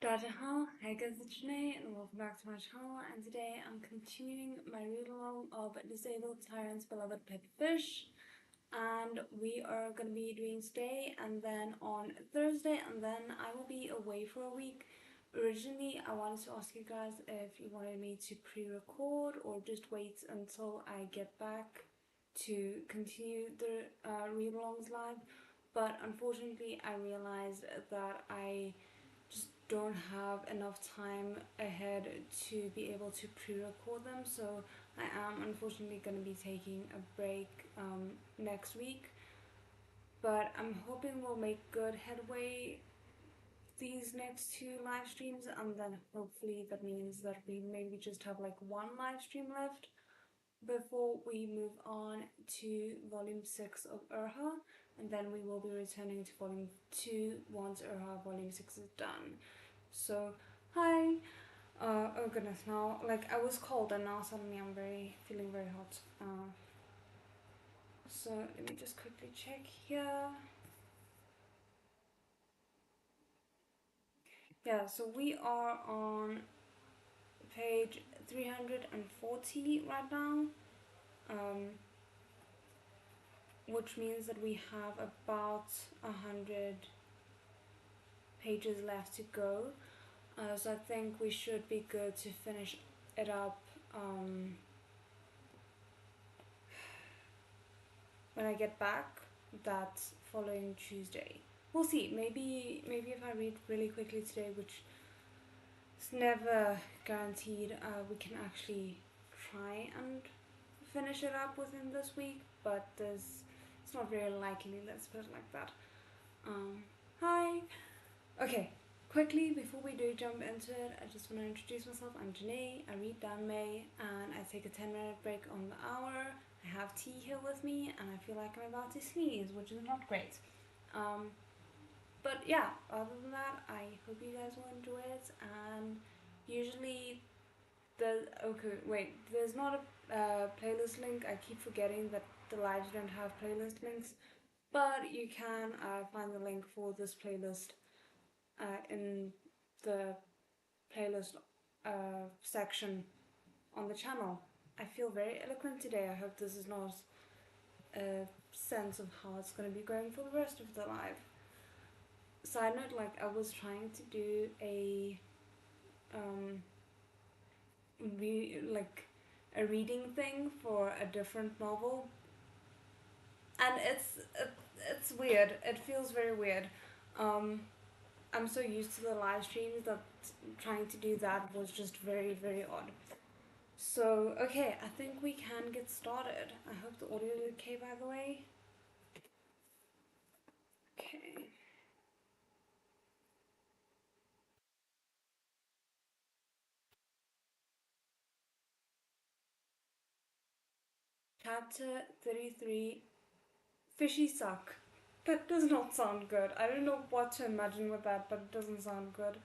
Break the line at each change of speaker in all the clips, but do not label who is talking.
Hey guys, it's Janae and welcome back to my channel, and today I'm continuing my read-along of Disabled Tyrant's Beloved Pet Fish, and we are going to be doing today and then on Thursday, and then I will be away for a week. Originally, I wanted to ask you guys if you wanted me to pre-record or just wait until I get back to continue the read-alongs live, but unfortunately I realized that I just don't have enough time ahead to be able to pre-record them, so I am unfortunately going to be taking a break next week, but I'm hoping we'll make good headway these next two live streams, and then hopefully that means that we maybe just have like one live stream left before we move on to volume 6 of Urha, and then we will be returning to volume 2 once Urha volume 6 is done. So, hi. Oh goodness, now, like, I was cold and now suddenly I'm feeling very hot. So let me just quickly check here. Yeah, so we are on page 340 right now, which means that we have about 100 pages left to go. So I think we should be good to finish it up when I get back that following Tuesday. We'll see. Maybe if I read really quickly today, which is never guaranteed, we can actually try and finish it up within this week. But it's not very likely. Let's put it like that. Hi. Okay. Quickly, before we do jump into it, I just want to introduce myself. I'm Janae, I read Dan May, and I take a 10-minute break on the hour. I have tea here with me, and I feel like I'm about to sneeze, which is not great. But yeah, other than that, I hope you guys will enjoy it, and usually there's not a playlist link. I keep forgetting that the lives don't have playlist links, but you can find the link for this playlist in the playlist section on the channel. I feel very eloquent today. I hope this is not a sense of how it's going to be going for the rest of the live. Side note, like, I was trying to do a a reading thing for a different novel, and it's weird. It feels very weird. I'm so used to the live streams that trying to do that was just very, very odd. So, okay, I think we can get started. I hope the audio is okay, by the way. Okay. Chapter 33, Fishy Suck. That does not sound good. I don't know what to imagine with that, but it doesn't sound good.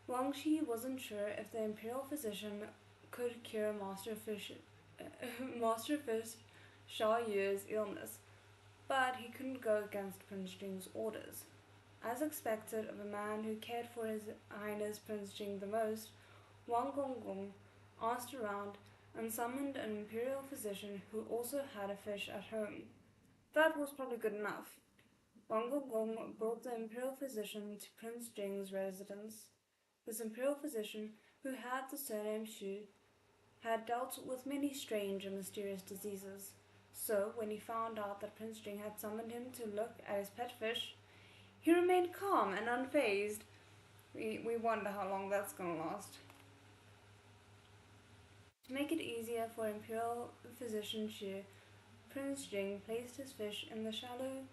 Wangshi wasn't sure if the Imperial physician could cure Master Fish Sha Yu's illness, but he couldn't go against Prince Jing's orders. As expected of a man who cared for His Highness Prince Jing the most, Wang Gonggong asked around and summoned an Imperial physician who also had a fish at home. That was probably good enough. Wang Gonggong brought the Imperial physician to Prince Jing's residence. This Imperial physician, who had the surname Xu, had dealt with many strange and mysterious diseases. So, when he found out that Prince Jing had summoned him to look at his pet fish, he remained calm and unfazed. We wonder how long that's gonna last. To make it easier for Imperial physician Xu, Prince Jing placed his fish in the shallow,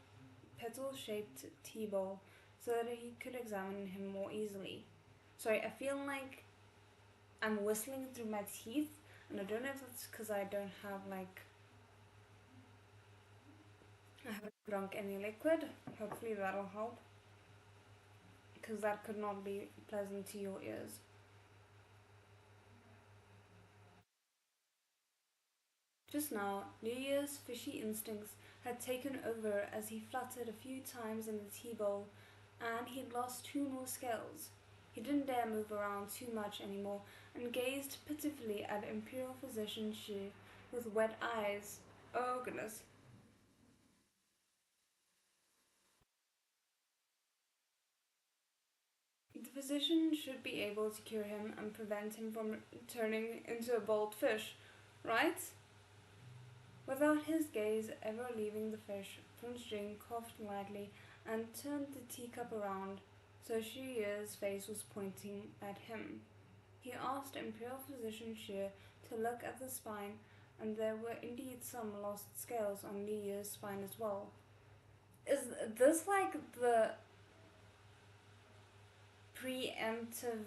petal-shaped tea bowl so that he could examine him more easily. Sorry, I feel like I'm whistling through my teeth, and I don't know if that's because I don't have I haven't drunk any liquid. Hopefully that'll help, because that could not be pleasant to your ears. Just now, New Year's fishy instincts had taken over as he fluttered a few times in the tea bowl and he'd lost 2 more scales. He didn't dare move around too much anymore and gazed pitifully at Imperial physician Xu with wet eyes. Oh goodness. The physician should be able to cure him and prevent him from turning into a bold fish, right? Without his gaze ever leaving the fish, Prince Jing coughed lightly and turned the teacup around so Xu Ye's face was pointing at him. He asked Imperial physician Xu to look at the spine, and there were indeed some lost scales on Li Ye's spine as well. Is this like the preemptive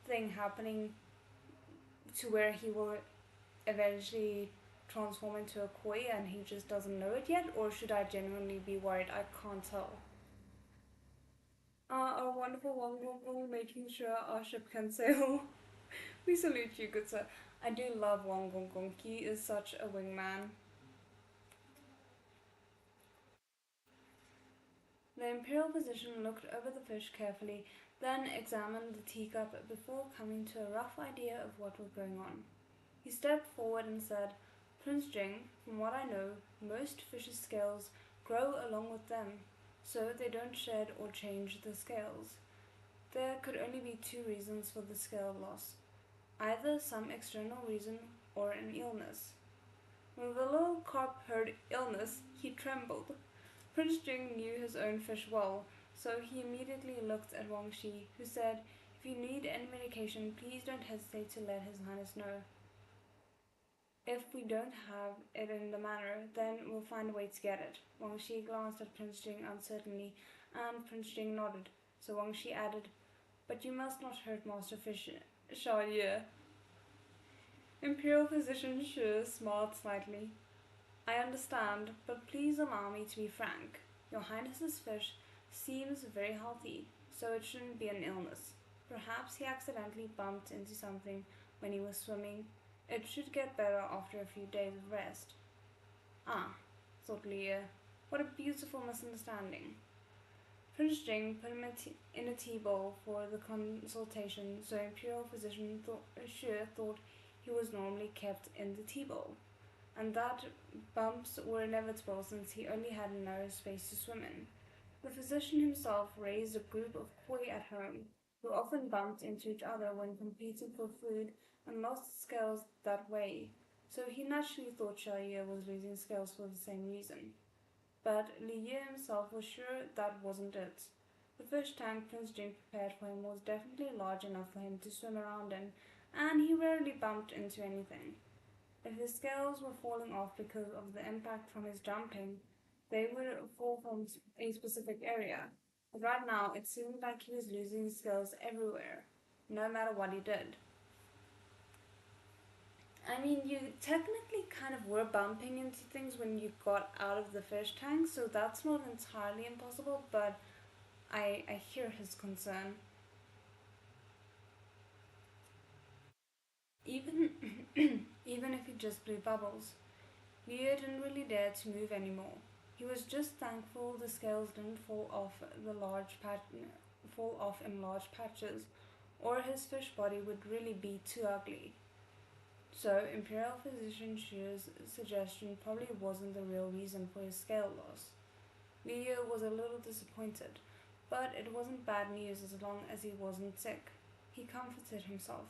thing happening to where he will eventually transform into a koi and he just doesn't know it yet, or should I genuinely be worried? I can't tell. Our wonderful Wong Wong Wong making sure our ship can sail. We salute you, good sir. I do love Wong Gong Gong. He is such a wingman. The Imperial physician looked over the fish carefully, then examined the teacup before coming to a rough idea of what was going on. He stepped forward and said, Prince Jing, from what I know, most fish's scales grow along with them, so they don't shed or change the scales. There could only be 2 reasons for the scale loss, either some external reason or an illness. When the little carp heard illness, he trembled. Prince Jing knew his own fish well, so he immediately looked at Wang Shi, who said, If you need any medication, please don't hesitate to let His Highness know. If we don't have it in the manor, then we'll find a way to get it. Wang Shi glanced at Prince Jing uncertainly, and Prince Jing nodded, so Wang Shi added, But you must not hurt Master Fish Sha Ye. Imperial physician Shi smiled slightly. I understand, but please allow me to be frank. Your Highness's fish seems very healthy, so it shouldn't be an illness. Perhaps he accidentally bumped into something when he was swimming. It should get better after a few days of rest. Ah, thought Leah. What a beautiful misunderstanding. Prince Jing put him in a tea bowl for the consultation, so Imperial physician Xu thought he was normally kept in the tea bowl, and that bumps were inevitable since he only had a narrow space to swim in. The physician himself raised a group of koi at home, who often bumped into each other when competing for food and lost scales that way, so he naturally thought Sha Ye was losing scales for the same reason. But Li Ye himself was sure that wasn't it. The fish tank Prince Jing prepared for him was definitely large enough for him to swim around in, and he rarely bumped into anything. If his scales were falling off because of the impact from his jumping, they would fall from a specific area. But right now, it seemed like he was losing scales everywhere, no matter what he did. I mean, you technically kind of were bumping into things when you got out of the fish tank, so that's not entirely impossible, but I hear his concern. Even even if he just blew bubbles, Leo didn't really dare to move anymore. He was just thankful the scales didn't fall off in large patches, or his fish body would really be too ugly. So Imperial physician Shu's suggestion probably wasn't the real reason for his scale loss. Leo was a little disappointed, but it wasn't bad news as long as he wasn't sick. He comforted himself.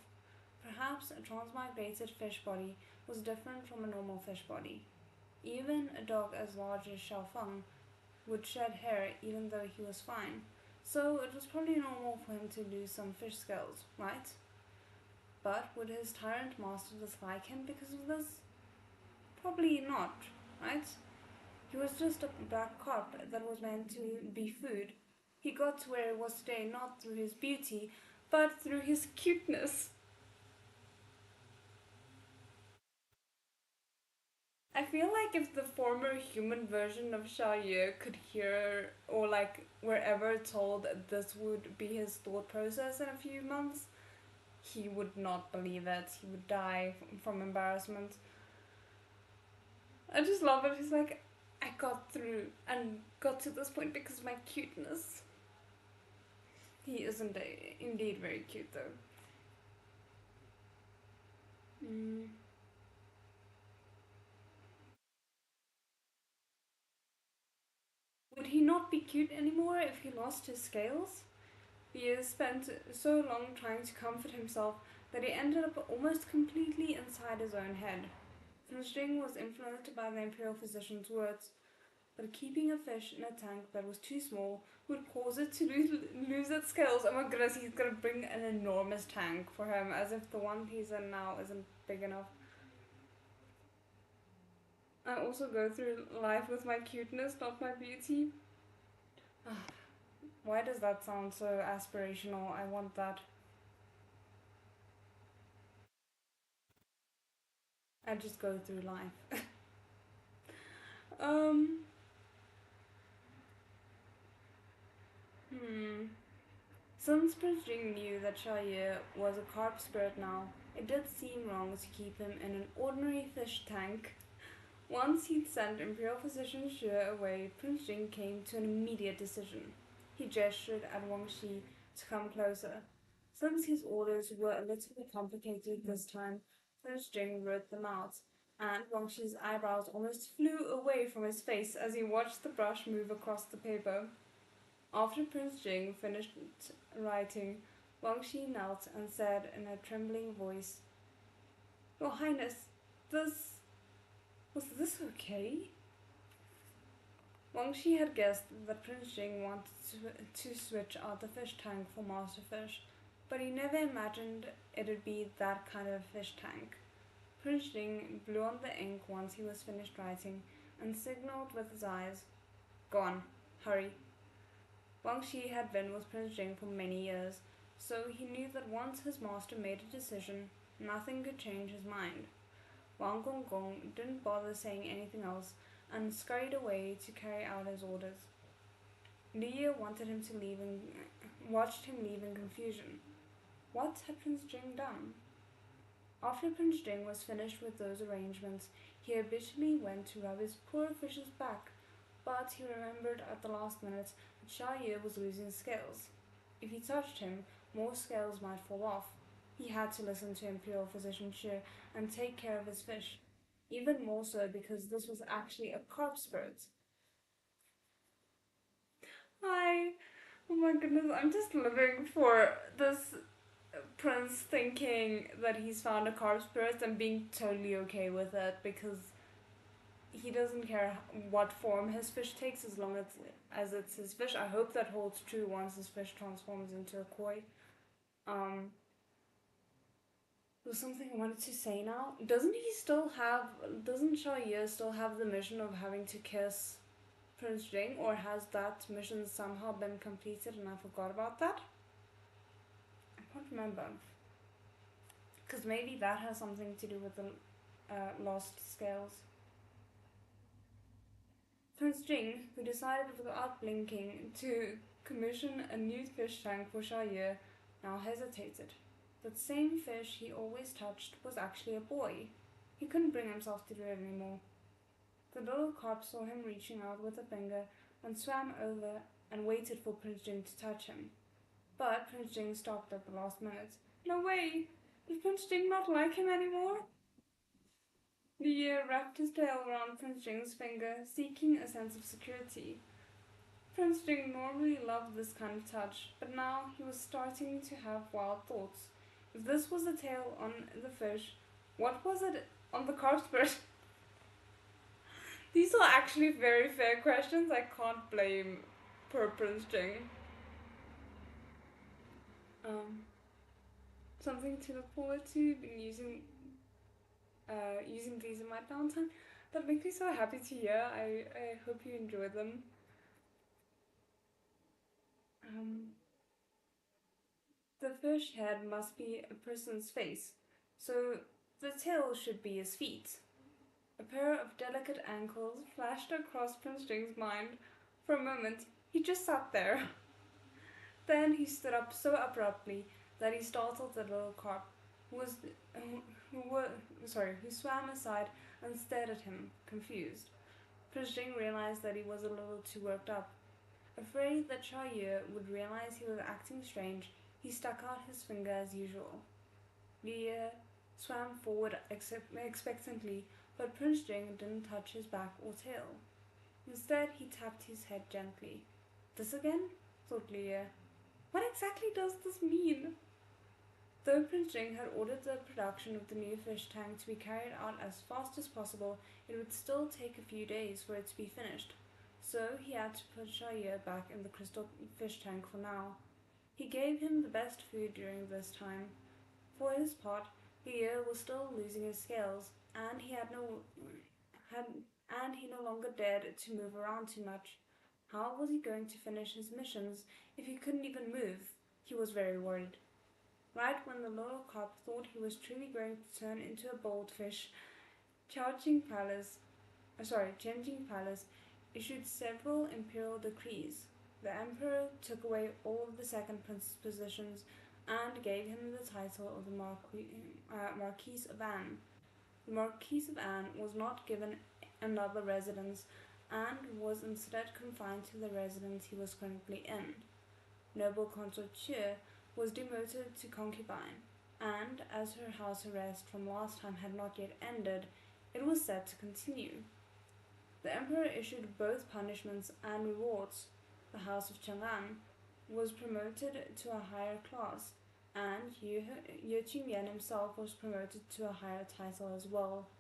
Perhaps a transmigrated fish body was different from a normal fish body. Even a dog as large as Xiaofeng would shed hair even though he was fine, so it was probably normal for him to lose some fish scales, right? But would his tyrant master dislike him because of this? Probably not, right? He was just a black carp that was meant to be food. He got to where he was today not through his beauty, but through his cuteness. I feel like if the former human version of Xiaoyu could hear or like were ever told that this would be his thought process in a few months, he would not believe it. He would die from embarrassment. I just love it. He's like, I got through and got to this point because of my cuteness. He isn't indeed very cute though. Mm. Would he not be cute anymore if he lost his scales? He has spent so long trying to comfort himself that he ended up almost completely inside his own head. Finishing was influenced by the Imperial physician's words, but keeping a fish in a tank that was too small would cause it to lose its scales. Oh my goodness, he's gonna bring an enormous tank for him, as if the one he's in now isn't big enough. I also go through life with my cuteness, not my beauty. Why does that sound so aspirational? I want that. I just go through life. um, hmm. Since Prince Jing knew that Xiaoye was a carp spirit now, it did seem wrong to keep him in an ordinary fish tank. Once he'd sent Imperial Physician Xue away, Prince Jing came to an immediate decision. He gestured at Wang Shi to come closer. Since his orders were a little bit complicated this time, Prince Jing wrote them out, and Wang Shi's eyebrows almost flew away from his face as he watched the brush move across the paper. After Prince Jing finished writing, Wang Shi knelt and said in a trembling voice, "Your Highness, this was this okay?" Wang Shi had guessed that Prince Jing wanted to switch out the fish tank for Master Fish, but he never imagined it'd be that kind of fish tank. Prince Jing blew on the ink once he was finished writing and signaled with his eyes, "Go on, hurry." Wang Shi had been with Prince Jing for many years, so he knew that once his master made a decision, nothing could change his mind. Wang Gonggong didn't bother saying anything else and scurried away to carry out his orders. Li Ye wanted him to leave and watched him leave in confusion. What had Prince Jing done? After Prince Jing was finished with those arrangements, he habitually went to rub his poor fish's back, but he remembered at the last minute that Xiaoye was losing scales. If he touched him, more scales might fall off. He had to listen to Imperial Physician Shi and take care of his fish. Even more so because this was actually a carp spirit. Hi! Oh my goodness, I'm just living for this prince thinking that he's found a carp spirit and being totally okay with it because he doesn't care what form his fish takes as long as it's his fish. I hope that holds true once his fish transforms into a koi. Um, there's something I wanted to say now. Doesn't Xiaoye still have the mission of having to kiss Prince Jing, or has that mission somehow been completed and I forgot about that? I can't remember. Because maybe that has something to do with the lost scales. Prince Jing, who decided without blinking to commission a new fish tank for Xiaoye, now hesitated. That same fish he always touched was actually a boy. He couldn't bring himself to do it anymore. The little carp saw him reaching out with a finger and swam over and waited for Prince Jing to touch him. But Prince Jing stopped at the last minute. No way! Did Prince Jing not like him anymore? The year wrapped his tail around Prince Jing's finger, seeking a sense of security. Prince Jing normally loved this kind of touch, but now he was starting to have wild thoughts. If this was the tail on the fish, what was it on the carp spirit? These are actually very fair questions. I can't blame poor Prince Jing. Um, Something to look forward to. Been using these in my downtime. That makes me so happy to hear. I hope you enjoy them. Um, the fish head must be a person's face, so the tail should be his feet. A pair of delicate ankles flashed across Prince Jing's mind. For a moment, he just sat there. Then he stood up so abruptly that he startled the little carp, who was who swam aside and stared at him, confused. Prince Jing realized that he was a little too worked up. Afraid that Xiaoyu would realize he was acting strange, he stuck out his finger as usual. Liu swam forward expectantly, but Prince Jing didn't touch his back or tail. Instead, he tapped his head gently. This again? Thought Liu. What exactly does this mean? Though Prince Jing had ordered the production of the new fish tank to be carried out as fast as possible, it would still take a few days for it to be finished. So he had to put Xiaoyu back in the crystal fish tank for now. He gave him the best food during this time. For his part, Liu was still losing his scales, and he no longer dared to move around too much. How was he going to finish his missions if he couldn't even move? He was very worried. Right when the little cop thought he was truly going to turn into a bold fish, Changing Palace issued several imperial decrees. The emperor took away all of the second prince's positions and gave him the title of the Marquis of Anne. The Marquis of Anne was not given another residence and was instead confined to the residence he was currently in. Noble Consort Chu was demoted to concubine, and as her house arrest from last time had not yet ended, it was set to continue. The emperor issued both punishments and rewards. The house of Chang'an was promoted to a higher class, and Ying Yan himself was promoted to a higher title as well.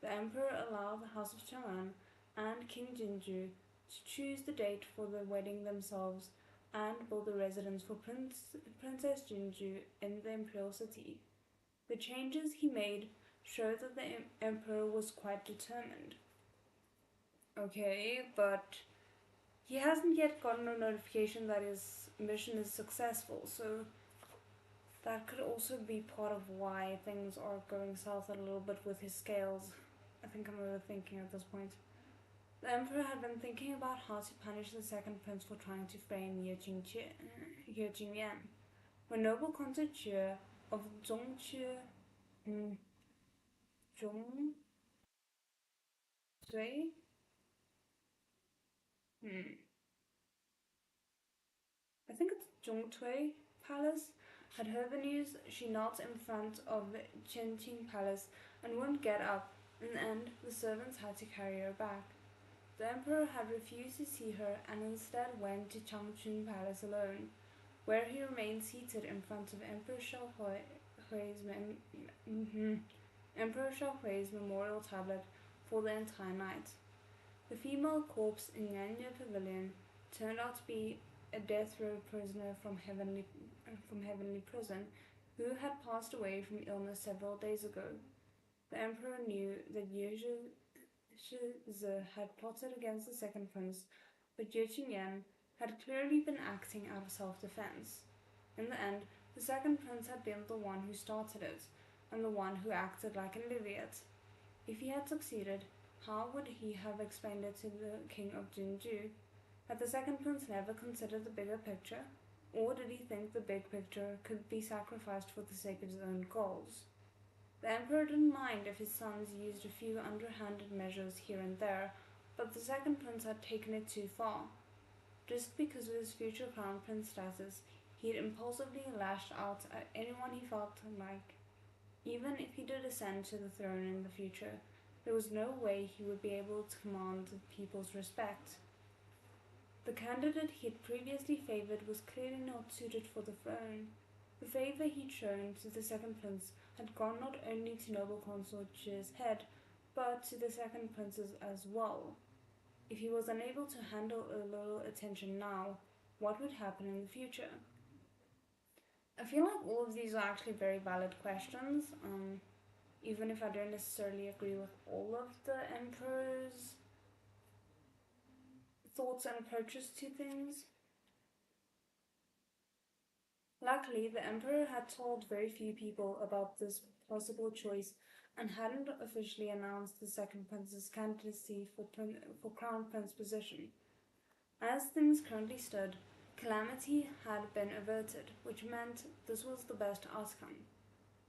The emperor allowed the house of Chang'an and King Jinju to choose the date for the wedding themselves and build a residence for Princess Jinju in the imperial city. The changes he made show that the emperor was quite determined. Okay, but he hasn't yet gotten a notification that his mission is successful, so that could also be part of why things are going south a little bit with his scales. I think I'm overthinking at this point. The emperor had been thinking about how to punish the second prince for trying to frame Ye Jingyan. When noble Consort Chu of Zhongqu Zhong Zui I think it's Zhongtui Palace, had heard the news, she knelt in front of the Qianqing Palace and wouldn't get up. In the end, the servants had to carry her back. The emperor had refused to see her and instead went to Changchun Palace alone, where he remained seated in front of Emperor Xiaohui's memorial tablet for the entire night. The female corpse in Yanyu Pavilion turned out to be a death row prisoner from Heavenly Prison who had passed away from illness several days ago. The emperor knew that Ye Shizi had plotted against the second prince, but Ye Qingyan had clearly been acting out of self-defense. In the end, the second prince had been the one who started it, and the one who acted like an idiot. If he had succeeded, how would he have explained it to the king of Jinju? Had the second prince never considered the bigger picture? Or did he think the big picture could be sacrificed for the sake of his own goals? The emperor didn't mind if his sons used a few underhanded measures here and there, but the second prince had taken it too far. Just because of his future crown prince status, he had impulsively lashed out at anyone he felt like. Even if he did ascend to the throne in the future, there was no way he would be able to command the people's respect. The candidate he had previously favoured was clearly not suited for the throne. The favour he'd shown to the second prince had gone not only to noble Consort Chu's head, but to the second prince's as well. If he was unable to handle a little attention now, what would happen in the future? I feel like all of these are actually very valid questions, even if I don't necessarily agree with all of the emperor's thoughts and approaches to things. Luckily, the emperor had told very few people about this possible choice and hadn't officially announced the second prince's candidacy for crown prince position. As things currently stood, calamity had been averted, which meant this was the best outcome.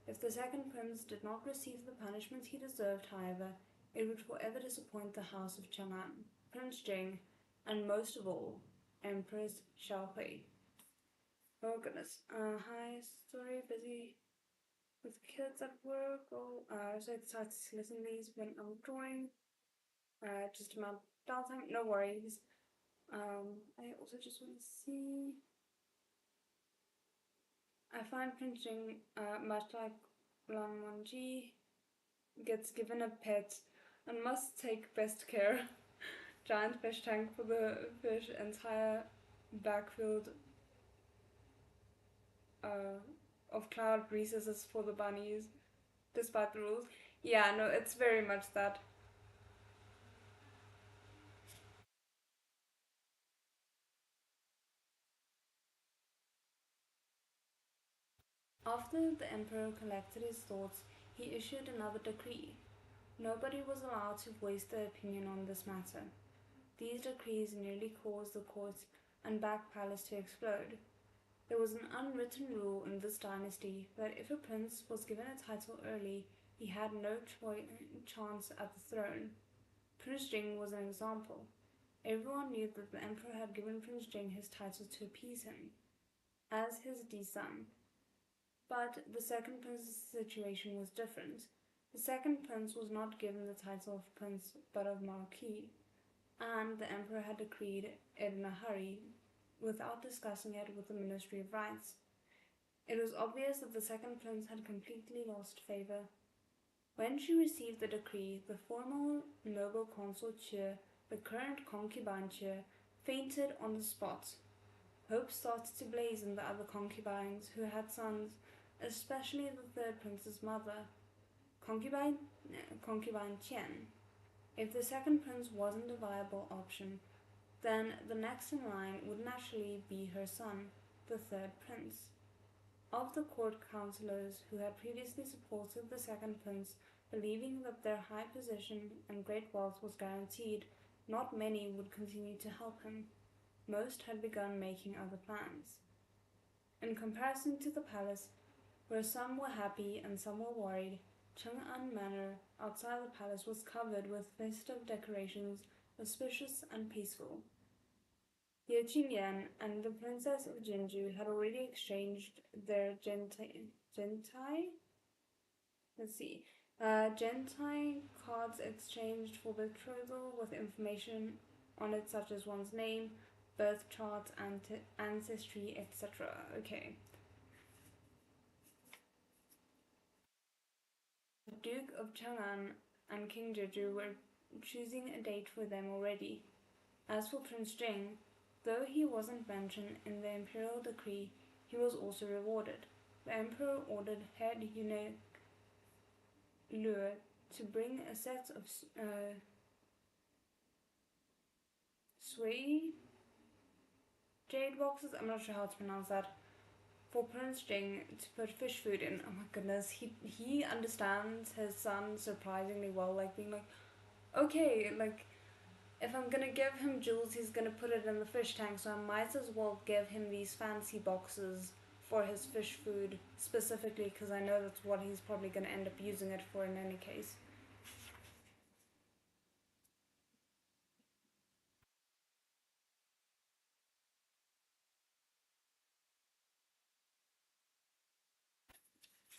If the second prince did not receive the punishment he deserved, however, it would forever disappoint the house of Chang'an, Prince Jing, and most of all, Empress Xiaohui. Oh goodness. Hi, sorry, busy with kids at work. So I decided to listen to these when I'm drawing. Just about downtime, no worries. I also just want to see. I find pinching, much like Lan Wangji, gets given a pet and must take best care. Giant fish tank for the fish, entire backfield uh, of cloud recesses for the bunnies, despite the rules. Yeah, no, it's very much that. After the emperor collected his thoughts, he issued another decree. Nobody was allowed to voice their opinion on this matter. These decrees nearly caused the court and back palace to explode. There was an unwritten rule in this dynasty that if a prince was given a title early, he had no chance at the throne. Prince Jing was an example. Everyone knew that the emperor had given Prince Jing his title to appease him, as his son. But the second prince's situation was different. The second prince was not given the title of prince but of marquis, and the emperor had decreed it in a hurry, without discussing it with the Ministry of Rights. It was obvious that the second prince had completely lost favour. When she received the decree, the former noble consort Che, the current concubine Che, fainted on the spot. Hope started to blaze in the other concubines who had sons, especially the third prince's mother, concubine, concubine Tian. If the second prince wasn't a viable option, then the next in line would naturally be her son, the third prince. Of the court councillors who had previously supported the second prince, believing that their high position and great wealth was guaranteed, not many would continue to help him. Most had begun making other plans. In comparison to the palace, where some were happy and some were worried, Chang'an Manor outside the palace was covered with festive decorations, auspicious and peaceful. Ying Yan and the Princess of Jinju had already exchanged their gentai cards exchanged for betrothal with information on it such as one's name, birth chart, ancestry, etc. Okay. The Duke of Chang'an and King Jeju were choosing a date for them already. As for Prince Jing, though he wasn't mentioned in the imperial decree, he was also rewarded. The emperor ordered head eunuch Lue to bring a set of sui jade boxes, I'm not sure how to pronounce that, for Prince Jing to put fish food in. Oh my goodness, he understands his son surprisingly well, like being like, okay, like if I'm gonna give him jewels, he's gonna put it in the fish tank, so I might as well give him these fancy boxes for his fish food specifically, because I know that's what he's probably gonna end up using it for in any case.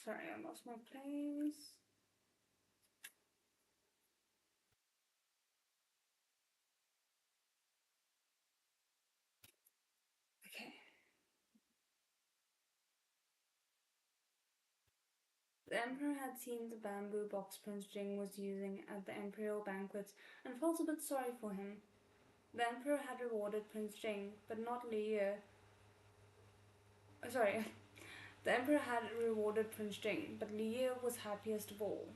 Sorry, I lost my place. Okay. The emperor had seen the bamboo box Prince Jing was using at the imperial banquets and felt a bit sorry for him. The emperor had rewarded Prince Jing, but not Li Ye. Sorry, the emperor had rewarded Prince Jing, but Li Ye was happiest of all.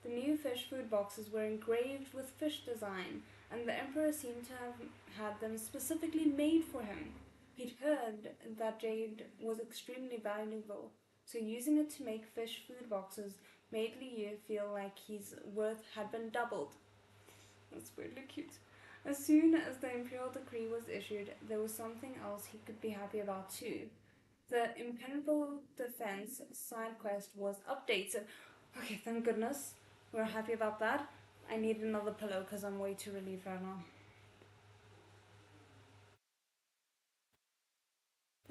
The new fish food boxes were engraved with fish design, and the emperor seemed to have had them specifically made for him. He'd heard that jade was extremely valuable, so using it to make fish food boxes made Li Ye feel like his worth had been doubled. That's weirdly cute. As soon as the imperial decree was issued, there was something else he could be happy about too. The impenetrable defense side quest was updated. Okay, thank goodness. We're happy about that. I need another pillow because I'm way too relieved right now.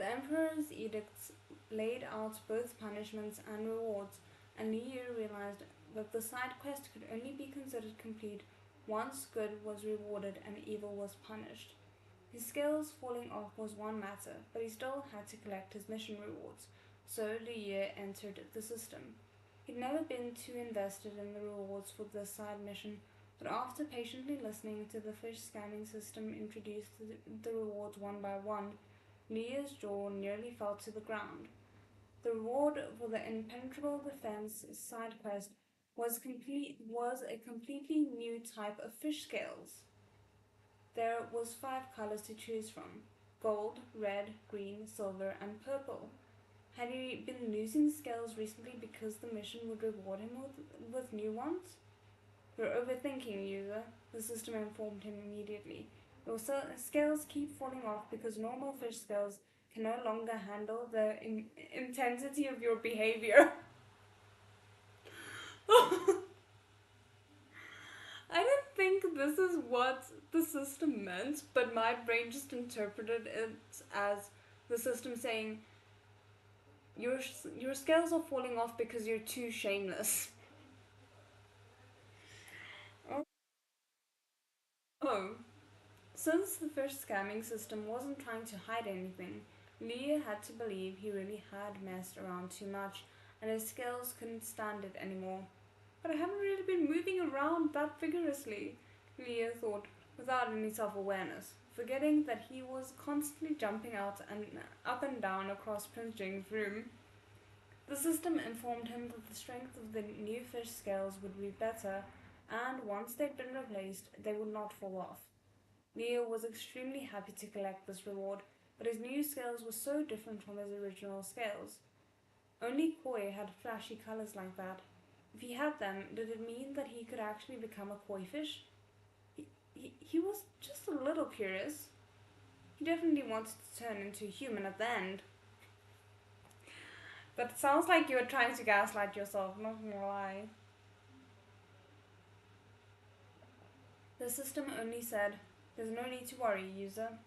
The Emperor's edicts laid out both punishments and rewards, and Liu realized that the side quest could only be considered complete once good was rewarded and evil was punished. His scales falling off was one matter, but he still had to collect his mission rewards, so Liu entered the system. He'd never been too invested in the rewards for this side mission, but after patiently listening to the fish scanning system introduce the rewards one by one, Liu's jaw nearly fell to the ground. The reward for the Impenetrable Defense side quest was a completely new type of fish scales. There was 5 colors to choose from: gold, red, green, silver, and purple. Had he been losing scales recently because the mission would reward him with new ones? You're overthinking, user, the system informed him immediately. Your scales keep falling off because normal fish scales can no longer handle the intensity of your behavior. I didn't think this is what the system meant, but my brain just interpreted it as the system saying, your scales are falling off because you're too shameless. Oh, since the fish scamming system wasn't trying to hide anything, Liu had to believe he really had messed around too much and his scales couldn't stand it anymore. But I haven't really been moving around that vigorously, Liu thought, without any self-awareness, forgetting that he was constantly jumping out and up and down across Prince Jing's room. The system informed him that the strength of the new fish scales would be better, and once they'd been replaced, they would not fall off. Liu was extremely happy to collect this reward, but his new scales were so different from his original scales. Only koi had flashy colors like that. If he had them, did it mean that he could actually become a koi fish? He was just a little curious. He definitely wanted to turn into a human at the end. But it sounds like you were trying to gaslight yourself, not gonna lie. The system only said, "There's no need to worry, user."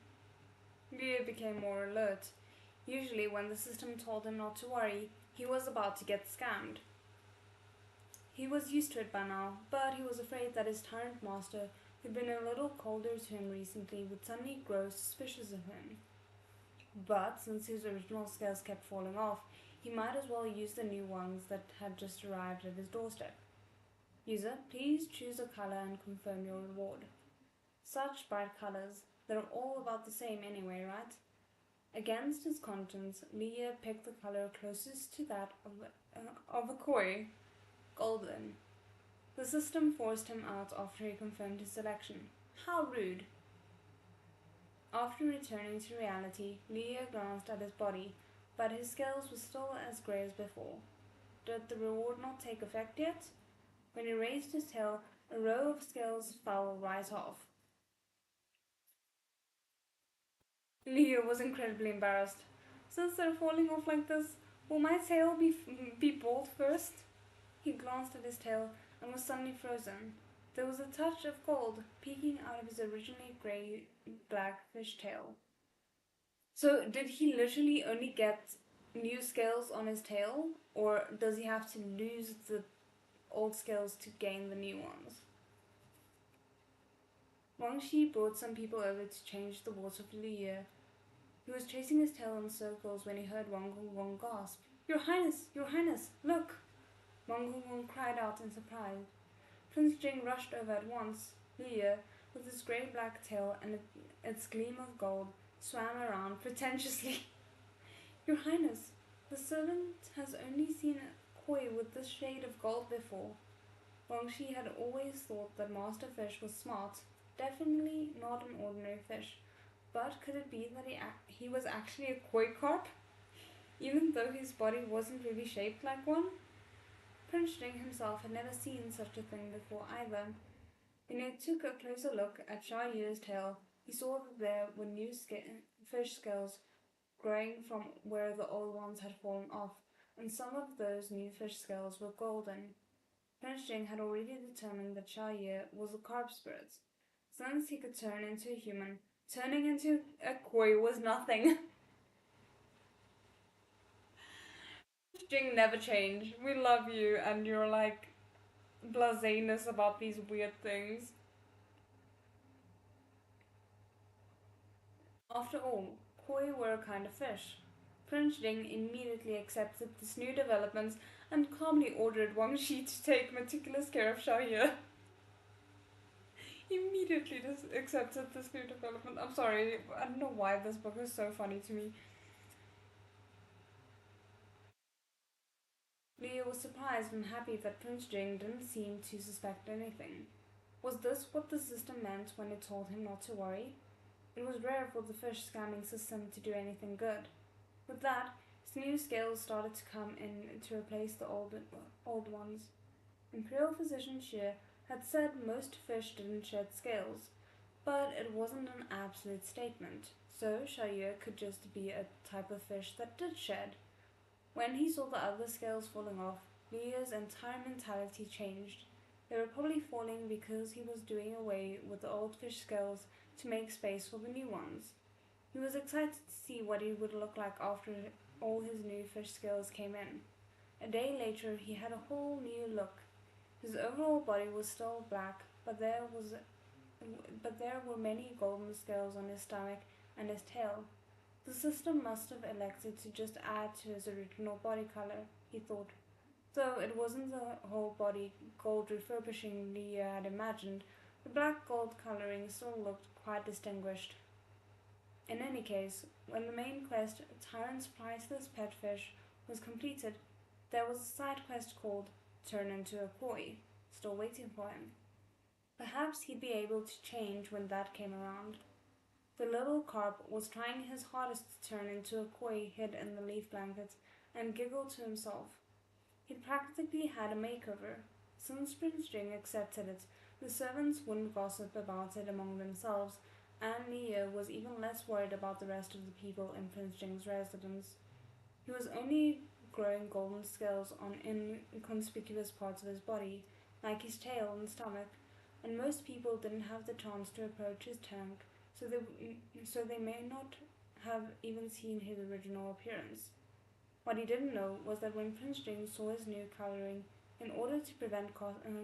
Liu became more alert. Usually when the system told him not to worry, he was about to get scammed. He was used to it by now, but he was afraid that his Tyrant master, who'd been a little colder to him recently, would suddenly grow suspicious of him. But since his original scales kept falling off, he might as well use the new ones that had just arrived at his doorstep. User, please choose a color and confirm your reward. Such bright colors, they're all about the same anyway, right? Against his conscience, Liu picked the color closest to that of a koi, golden. The system forced him out after he confirmed his selection. How rude. After returning to reality, Liu glanced at his body, but his scales were still as grey as before. Did the reward not take effect yet? When he raised his tail, a row of scales fell right off. Liu was incredibly embarrassed. Since they're falling off like this, will my tail be bald first? He glanced at his tail and was suddenly frozen. There was a touch of gold peeking out of his originally grey-black fish tail. So did he literally only get new scales on his tail, or does he have to lose the old scales to gain the new ones? Wang Shi brought some people over to change the water for Liu. He was chasing his tail in circles when he heard Wang Gongwang gasp, Your Highness, look! Wang Gongwang cried out in surprise. Prince Jing rushed over at once. Liu, with his grey-black tail and its gleam of gold, swam around pretentiously. Your Highness, the servant has only seen a koi with this shade of gold before. Wang Shi had always thought that Master Fish was smart, definitely not an ordinary fish. But could it be that he was actually a koi carp, even though his body wasn't really shaped like one? Prince Jing himself had never seen such a thing before either. When he took a closer look at Sha Yu's tail, he saw that there were new fish scales growing from where the old ones had fallen off, and some of those new fish scales were golden. Prince Jing had already determined that Sha Yu was a carp spirit. Since he could turn into a human, turning into a koi was nothing. Jing never change. We love you, and you're like blaseness about these weird things. After all, koi were a kind of fish. Prince Jing immediately accepted this new developments and calmly ordered Wang Shi to take meticulous care of Xiaoye. Immediately just accepted this new development. I'm sorry, I don't know why this book is so funny to me. Leo was surprised and happy that Prince Jing didn't seem to suspect anything. Was this what the system meant when it told him not to worry? It was rare for the fish scamming system to do anything good. With that, his new scales started to come in to replace the old ones. Imperial physician Xie had said most fish didn't shed scales, but it wasn't an absolute statement, so Xiaoye could just be a type of fish that did shed. When he saw the other scales falling off, Lia's entire mentality changed. They were probably falling because he was doing away with the old fish scales to make space for the new ones. He was excited to see what he would look like after all his new fish scales came in. A day later, he had a whole new look. His overall body was still black, but there were many golden scales on his stomach and his tail. The system must have elected to just add to his original body color, he thought. Though it wasn't the whole body gold refurbishing Lia had imagined, the black gold coloring still looked quite distinguished. In any case, when the main quest, Tyrant's priceless pet fish, was completed, there was a side quest called Turn into a Koi, still waiting for him. Perhaps he'd be able to change when that came around. The little carp was trying his hardest to turn into a koi hid in the leaf blankets and giggled to himself. He'd practically had a makeover. Since Prince Jing accepted it, the servants wouldn't gossip about it among themselves, and Lia was even less worried about the rest of the people in Prince Jing's residence. He was only growing golden scales on inconspicuous parts of his body, like his tail and stomach, and most people didn't have the chance to approach his tank, so they may not have even seen his original appearance. What he didn't know was that when Prince Jing saw his new coloring, in order to prevent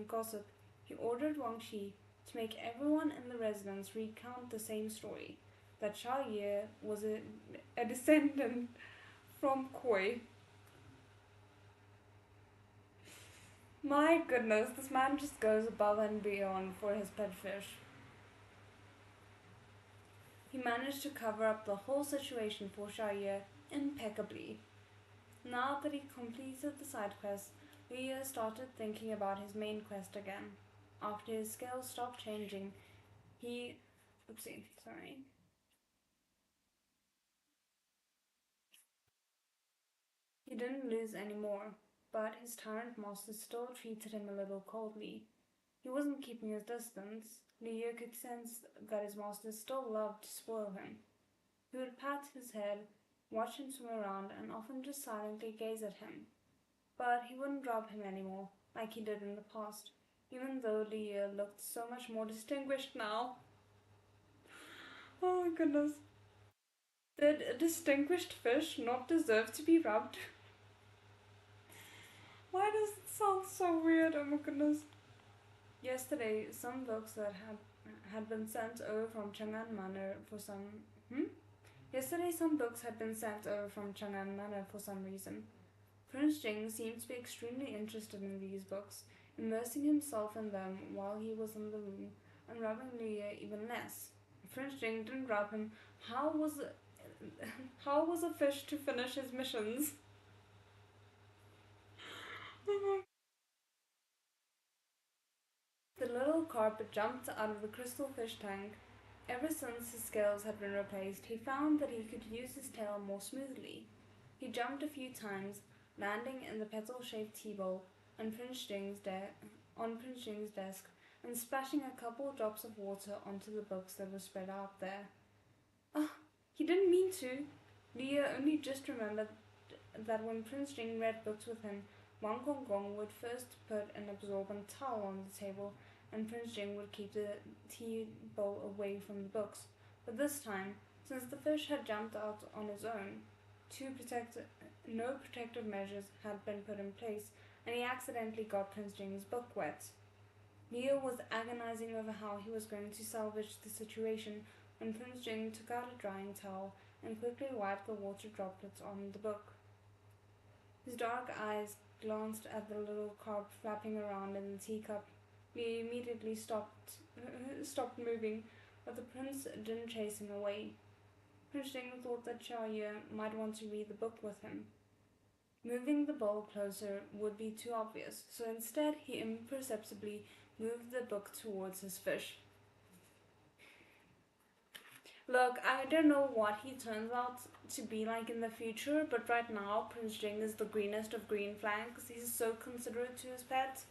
gossip, he ordered Wang Shi to make everyone in the residence recount the same story, that Xiaoye was a descendant from Koi. My goodness, this man just goes above and beyond for his pet fish. He managed to cover up the whole situation for Xiaoye impeccably. Now that he completed the side quest, Liu started thinking about his main quest again. After his scales stopped changing, he He didn't lose any more, but his tyrant master still treated him a little coldly. He wasn't keeping his distance. Liu could sense that his master still loved to spoil him. He would pat his head, watch him swim around, and often just silently gaze at him. But he wouldn't drop him anymore, like he did in the past, even though Liu looked so much more distinguished now. Oh my goodness. Did a distinguished fish not deserve to be rubbed? Why does it sound so weird? Oh my goodness. Yesterday, some books that had been sent over from Chang'an Manor for some... Yesterday, some books had been sent over from Chang'an Manor for some reason. Prince Jing seemed to be extremely interested in these books, immersing himself in them while he was in the room, and rubbing Liu even less. Prince Jing didn't rub him. How was a fish to finish his missions? The little carp jumped out of the crystal fish tank. Ever since his scales had been replaced, he found that he could use his tail more smoothly. He jumped a few times, landing in the petal-shaped tea bowl on Prince Jing's desk and splashing a couple drops of water onto the books that were spread out there. He didn't mean to. Liu only just remembered that when Prince Jing read books with him, Wang Gong would first put an absorbent towel on the table, and Prince Jing would keep the tea bowl away from the books. But this time, since the fish had jumped out on his own, no protective measures had been put in place, and he accidentally got Prince Jing's book wet. Leo was agonizing over how he was going to salvage the situation when Prince Jing took out a drying towel and quickly wiped the water droplets on the book. His dark eyes glanced at the little carp flapping around in the teacup. He immediately stopped moving, but the prince didn't chase him away. Prince Jing thought that Xiaoye might want to read the book with him. Moving the bowl closer would be too obvious, so instead he imperceptibly moved the book towards his fish. Look, I don't know what he turns out to be like in the future, but right now Prince Jing is the greenest of green flags. He's so considerate to his pet.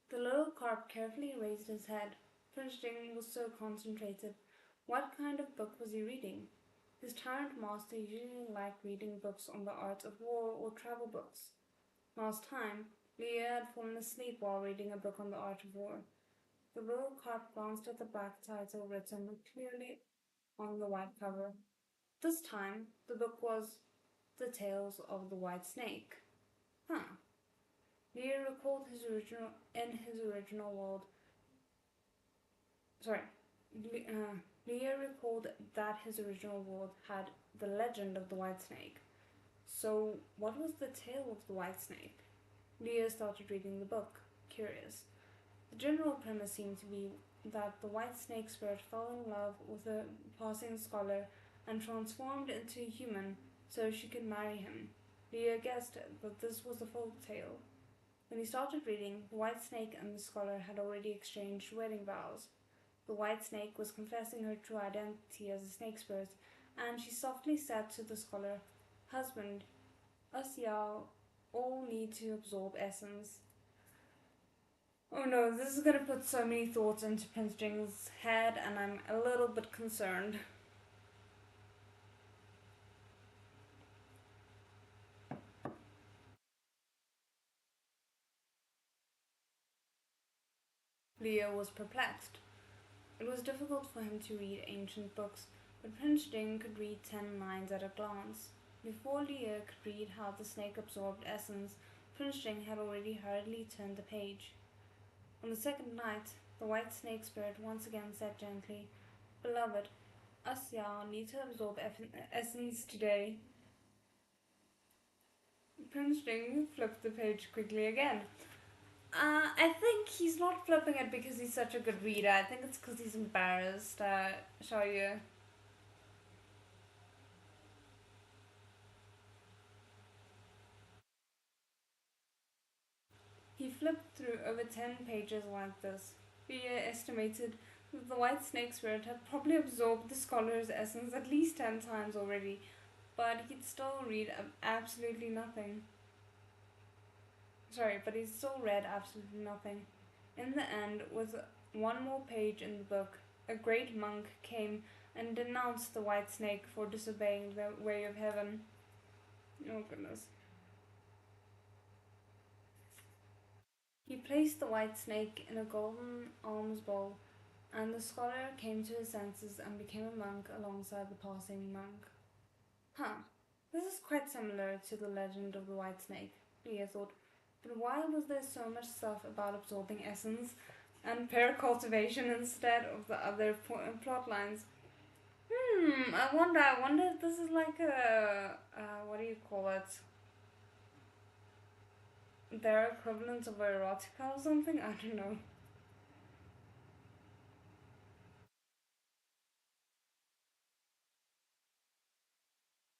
The little carp carefully raised his head. Prince Jing was so concentrated. What kind of book was he reading? His tyrant master usually liked reading books on the art of war or travel books. Last time, Leah had fallen asleep while reading a book on the art of war. The little carp glanced at the black title written clearly on the white cover. This time, the book was The Tales of the White Snake. Huh. Leah recalled his original world. Leah recalled that his original world had the legend of the White Snake. So, what was the tale of the White Snake? Leah started reading the book, curious. The general premise seemed to be that the White Snake spirit fell in love with a passing scholar and transformed into a human so she could marry him. Leah guessed that this was a folk tale. When he started reading, the White Snake and the scholar had already exchanged wedding vows. The White Snake was confessing her true identity as a snake spirit, and she softly said to the scholar, "Husband, us Yao all need to absorb essence." Oh no, this is gonna put so many thoughts into Prince Jing's head, and I'm a little bit concerned. Leo was perplexed. It was difficult for him to read ancient books, but Prince Jing could read 10 lines at a glance. Before Leo could read how the snake absorbed essence, Prince Jing had already hurriedly turned the page. On the second night, the white snake spirit once again said gently, "Beloved, us Yao need to absorb essence today." Prince Jing flipped the page quickly again. I think he's not flipping it because he's such a good reader. I think it's because he's embarrassed. Show you. He flipped through over 10 pages like this. Thea estimated that the white snake spirit had probably absorbed the scholar's essence at least 10 times already, but he'd still read absolutely nothing. But he still read absolutely nothing. In the end, with one more page in the book, a great monk came and denounced the white snake for disobeying the way of heaven. Oh goodness. He placed the white snake in a golden alms bowl, and the scholar came to his senses and became a monk alongside the passing monk. Huh, this is quite similar to the legend of the white snake, Leah thought, but why was there so much stuff about absorbing essence and pair cultivation instead of the other plot lines? I wonder if this is like what do you call it? Their equivalent of erotica or something? I don't know.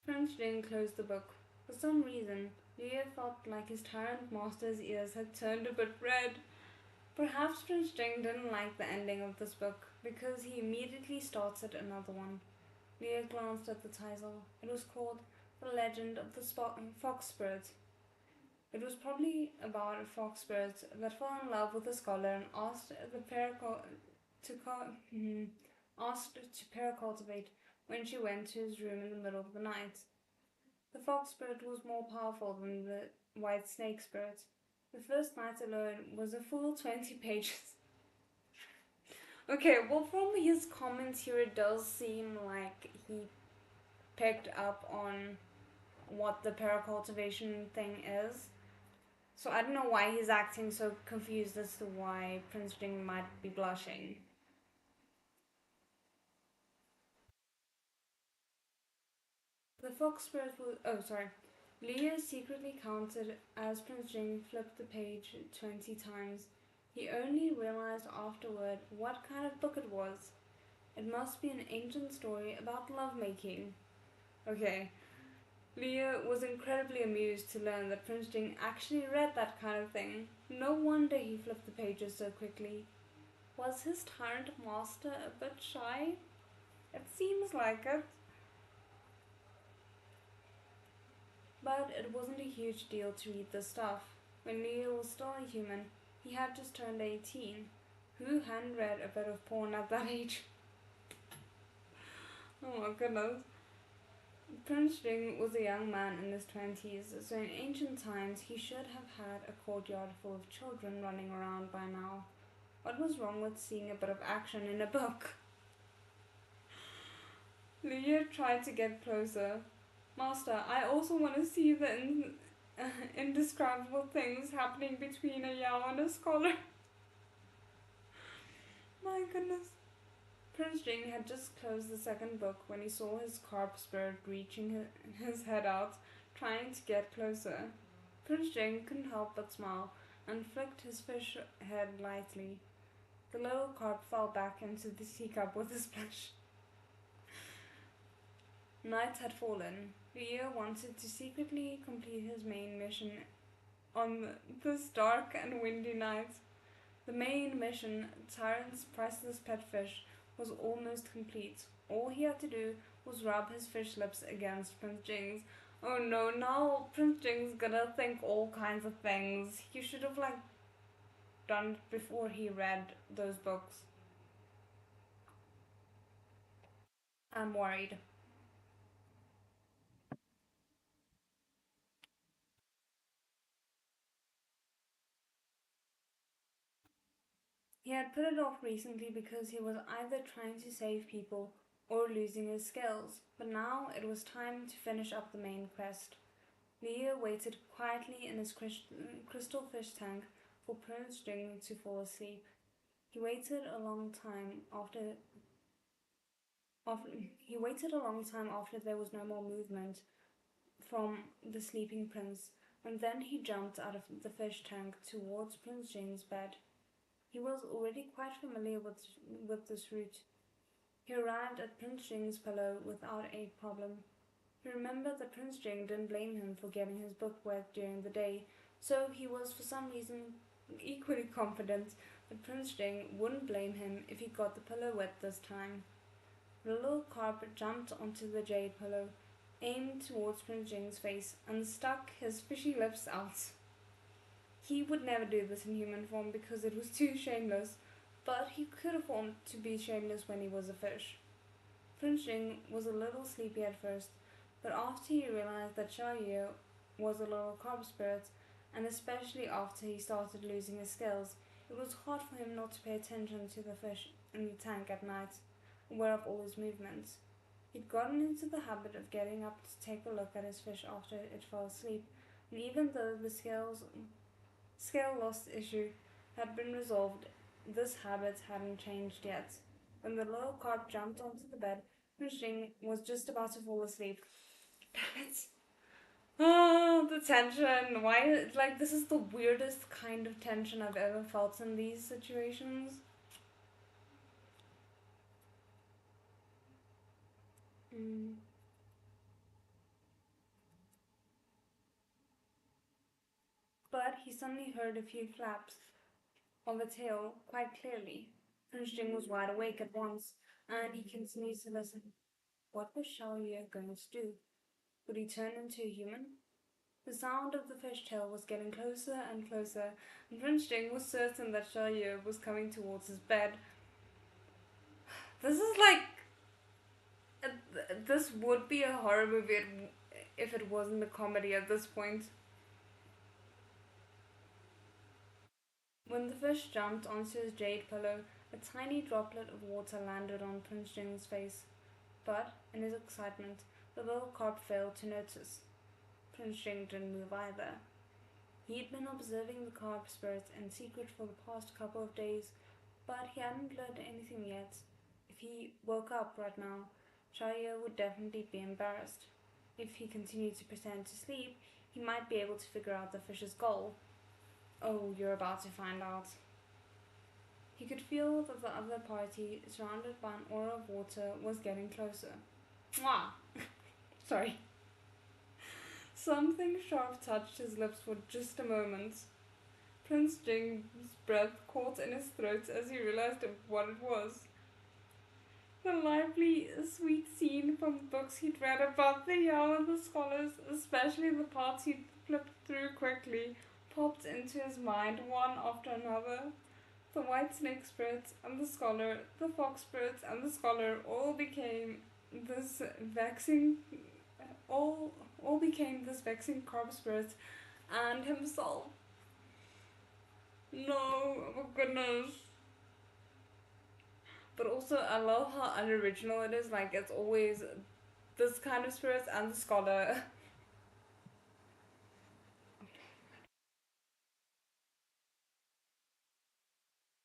Prince Jing closed the book. For some reason, Leo felt like his tyrant master's ears had turned a bit red. Perhaps Prince Jing didn't like the ending of this book because he immediately started another one. Leo glanced at the title. It was called The Legend of the Fox Spirit. It was probably about a fox spirit that fell in love with a scholar and asked the asked to pair cultivate when she went to his room in the middle of the night. The fox spirit was more powerful than the white snake spirit. The first night alone was a full 20 pages. Okay, well, from his comments here, it does seem like he picked up on what the paracultivation thing is. So I don't know why he's acting so confused as to why Prince Jing might be blushing. The fox spirit was. Oh, sorry. Leah secretly counted as Prince Jing flipped the page 20 times. He only realized afterward what kind of book it was. It must be an ancient story about lovemaking. Okay. Leah was incredibly amused to learn that Prince Jing actually read that kind of thing. No wonder he flipped the pages so quickly. Was his tyrant master a bit shy? It seems like it. But it wasn't a huge deal to read the stuff. When Leo was still a human, he had just turned 18. Who hadn't read a bit of porn at that age? Oh my goodness. Prince Jing was a young man in his 20s, so in ancient times he should have had a courtyard full of children running around by now. What was wrong with seeing a bit of action in a book? Leo tried to get closer. Master, I also want to see the indescribable things happening between a Yao and a scholar. My goodness. Prince Jing had just closed the second book when he saw his carp spirit reaching his head out, trying to get closer. Prince Jing couldn't help but smile and flicked his fish head lightly. The little carp fell back into the teacup with a splash. Night had fallen. Leo wanted to secretly complete his main mission on this dark and windy night. The main mission, Tyrant's priceless pet fish, was almost complete. All he had to do was rub his fish lips against Prince Jing's. Oh no, now Prince Jing's gonna think all kinds of things. He should have done it before he read those books. I'm worried. He had put it off recently because he was either trying to save people or losing his skills, but now it was time to finish up the main quest. Leo waited quietly in his crystal fish tank for Prince Jing to fall asleep. He waited a long time after he waited a long time after there was no more movement from the sleeping prince, and then he jumped out of the fish tank towards Prince Jing's bed. He was already quite familiar with this route. He arrived at Prince Jing's pillow without a problem. He remembered that Prince Jing didn't blame him for getting his book wet during the day, so he was for some reason equally confident that Prince Jing wouldn't blame him if he got the pillow wet this time. The little carp jumped onto the jade pillow, aimed towards Prince Jing's face, and stuck his fishy lips out. He would never do this in human form because it was too shameless, but he could afford to be shameless when he was a fish. Prince Jing was a little sleepy at first, but after he realized that Xiaoyu was a little carp spirit, and especially after he started losing his skills, it was hard for him not to pay attention to the fish in the tank at night, aware of all his movements. He'd gotten into the habit of getting up to take a look at his fish after it fell asleep, and even though the scale loss issue had been resolved, this habit hadn't changed yet. When the little carp jumped onto the bed, Prince Jing was just about to fall asleep. Damn it. Oh, the tension. Why? This is the weirdest kind of tension I've ever felt in these situations. Mm. But he suddenly heard a few flaps of a tail quite clearly. Prince Jing was wide awake at once, and he continued to listen. What was Xiao Ye going to do? Would he turn into a human? The sound of the fishtail was getting closer and closer, and Prince Jing was certain that Xiao Ye was coming towards his bed. This is this would be a horror movie if it wasn't a comedy at this point. When the fish jumped onto his jade pillow, A tiny droplet of water landed on Prince Jing's face, but, in his excitement, the little carp failed to notice. Prince Jing didn't move either. He'd been observing the carp spirits in secret for the past couple of days, but he hadn't learned anything yet. If he woke up right now, Xiaoye would definitely be embarrassed. If he continued to pretend to sleep, he might be able to figure out the fish's goal. Oh, you're about to find out. He could feel that the other party, surrounded by an aura of water, was getting closer. Mwah! Sorry. Something sharp touched his lips for just a moment. Prince Jing's breath caught in his throat as he realized what it was. The lively, sweet scene from the books he'd read about the Yao and the scholars, especially the parts he'd flipped through quickly, popped into his mind one after another. The white snake spirits and the scholar, the fox spirits and the scholar all became this vexing carp spirit and himself. No, oh my goodness. But also, I love how unoriginal it is. Like, it's always this kind of spirits and the scholar.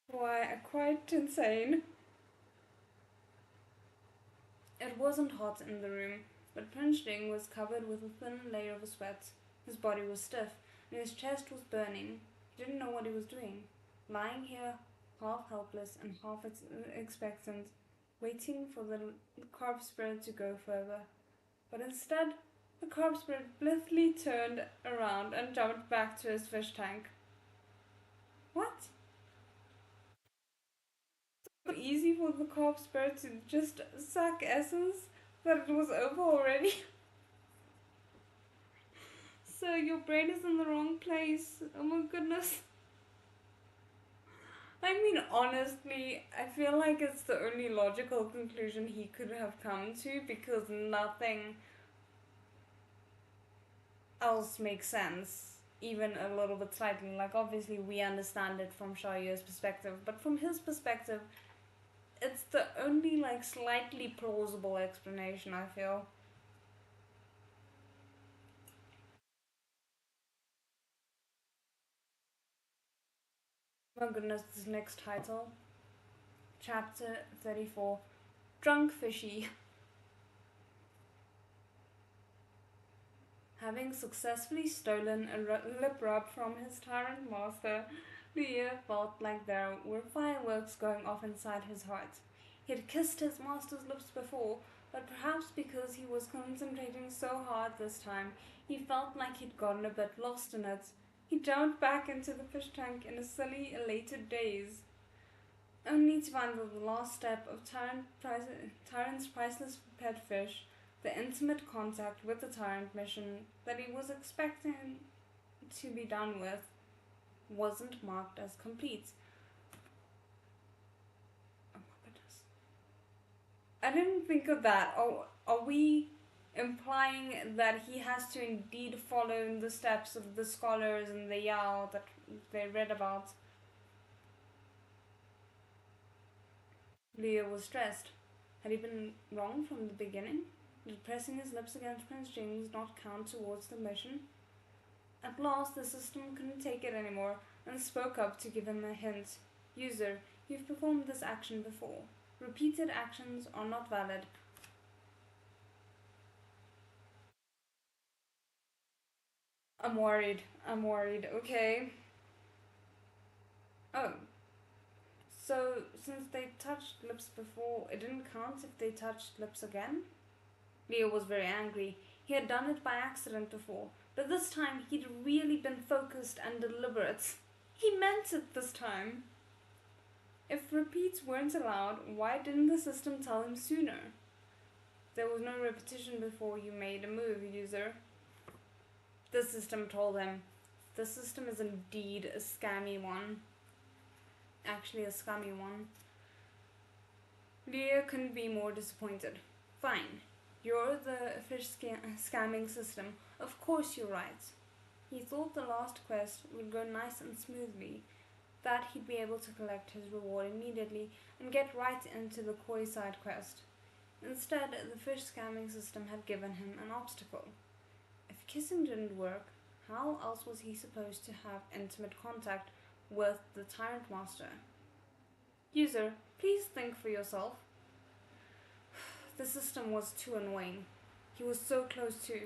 Why, quite insane. It wasn't hot in the room, but Prince Jing was covered with a thin layer of sweat. His body was stiff, and his chest was burning. He didn't know what he was doing. Lying here, half helpless and half expectant, waiting for the carp spirit to go further. But instead, the carp spirit blithely turned around and jumped back to his fish tank. What? So easy for the carp spirit to just suck essence that it was over already. So your brain is in the wrong place. Oh my goodness. I mean, honestly, I feel like it's the only logical conclusion he could have come to because nothing else makes sense, even a little bit slightly. Like, obviously, we understand it from Xiaoye's perspective, but from his perspective, it's the only, like, slightly plausible explanation, I feel. Oh my goodness, this next title. Chapter 34 Drunk Fishy. Having successfully stolen a lip rub from his tyrant master, Liu felt like there were fireworks going off inside his heart. He had kissed his master's lips before, but perhaps because he was concentrating so hard this time, he felt like he'd gotten a bit lost in it. He jumped back into the fish tank in a silly, elated daze, only to find that the last step of Tyrant's priceless pet fish, the intimate contact with the Tyrant mission that he was expecting to be done with, wasn't marked as complete. Oh my goodness. I didn't think of that. Oh, are we implying that he has to indeed follow in the steps of the scholars and the Yao that they read about? Leo was stressed. Had he been wrong from the beginning? Did pressing his lips against Prince Jing's not count towards the mission? At last, the system couldn't take it anymore and spoke up to give him a hint. User, you've performed this action before. Repeated actions are not valid. I'm worried, okay? Oh. So, since they touched lips before, it didn't count if they touched lips again? Leo was very angry. He had done it by accident before, but this time he'd really been focused and deliberate. He meant it this time. If repeats weren't allowed, why didn't the system tell him sooner? There was no repetition before you made a move, user. The system told him. The system is indeed a scammy one. Actually, a scummy one. Leo couldn't be more disappointed. Fine. You're the fish scamming system. Of course you're right. He thought the last quest would go nice and smoothly. that he'd be able to collect his reward immediately and get right into the koi side quest. Instead, the fish scamming system had given him an obstacle. If kissing didn't work, how else was he supposed to have intimate contact with the Tyrant Master? User, please think for yourself. The system was too annoying. He was so close too.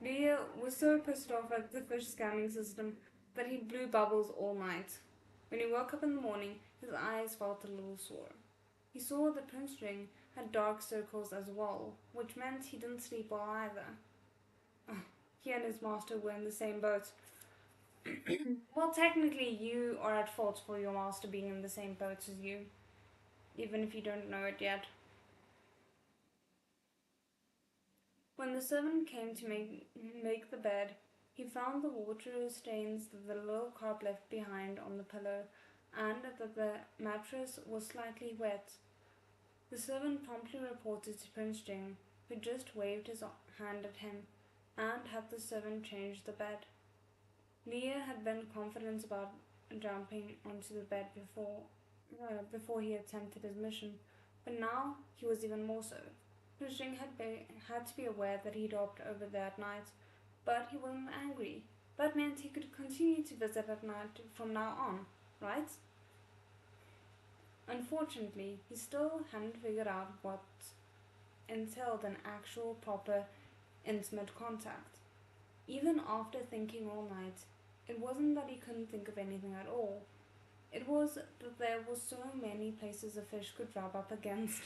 Leo was so pissed off at the fish scamming system that he blew bubbles all night. When he woke up in the morning, his eyes felt a little sore. He saw that Prince Ring had dark circles as well, which meant he didn't sleep well either. He and his master were in the same boat. Well, technically, you are at fault for your master being in the same boat as you, even if you don't know it yet. When the servant came to make the bed, he found the water stains that the little carp left behind on the pillow, and that the mattress was slightly wet. The servant promptly reported to Prince Jing, who just waved his hand at him, and had the servant change the bed. Leah had been confident about jumping onto the bed before he attempted his mission, but now he was even more so. Prince Jing had to be aware that he'd hopped over there at night, but he wasn't angry. That meant he could continue to visit at night from now on, right? Unfortunately, he still hadn't figured out what entailed an actual proper intimate contact. Even after thinking all night, it wasn't that he couldn't think of anything at all. It was that there were so many places a fish could rub up against.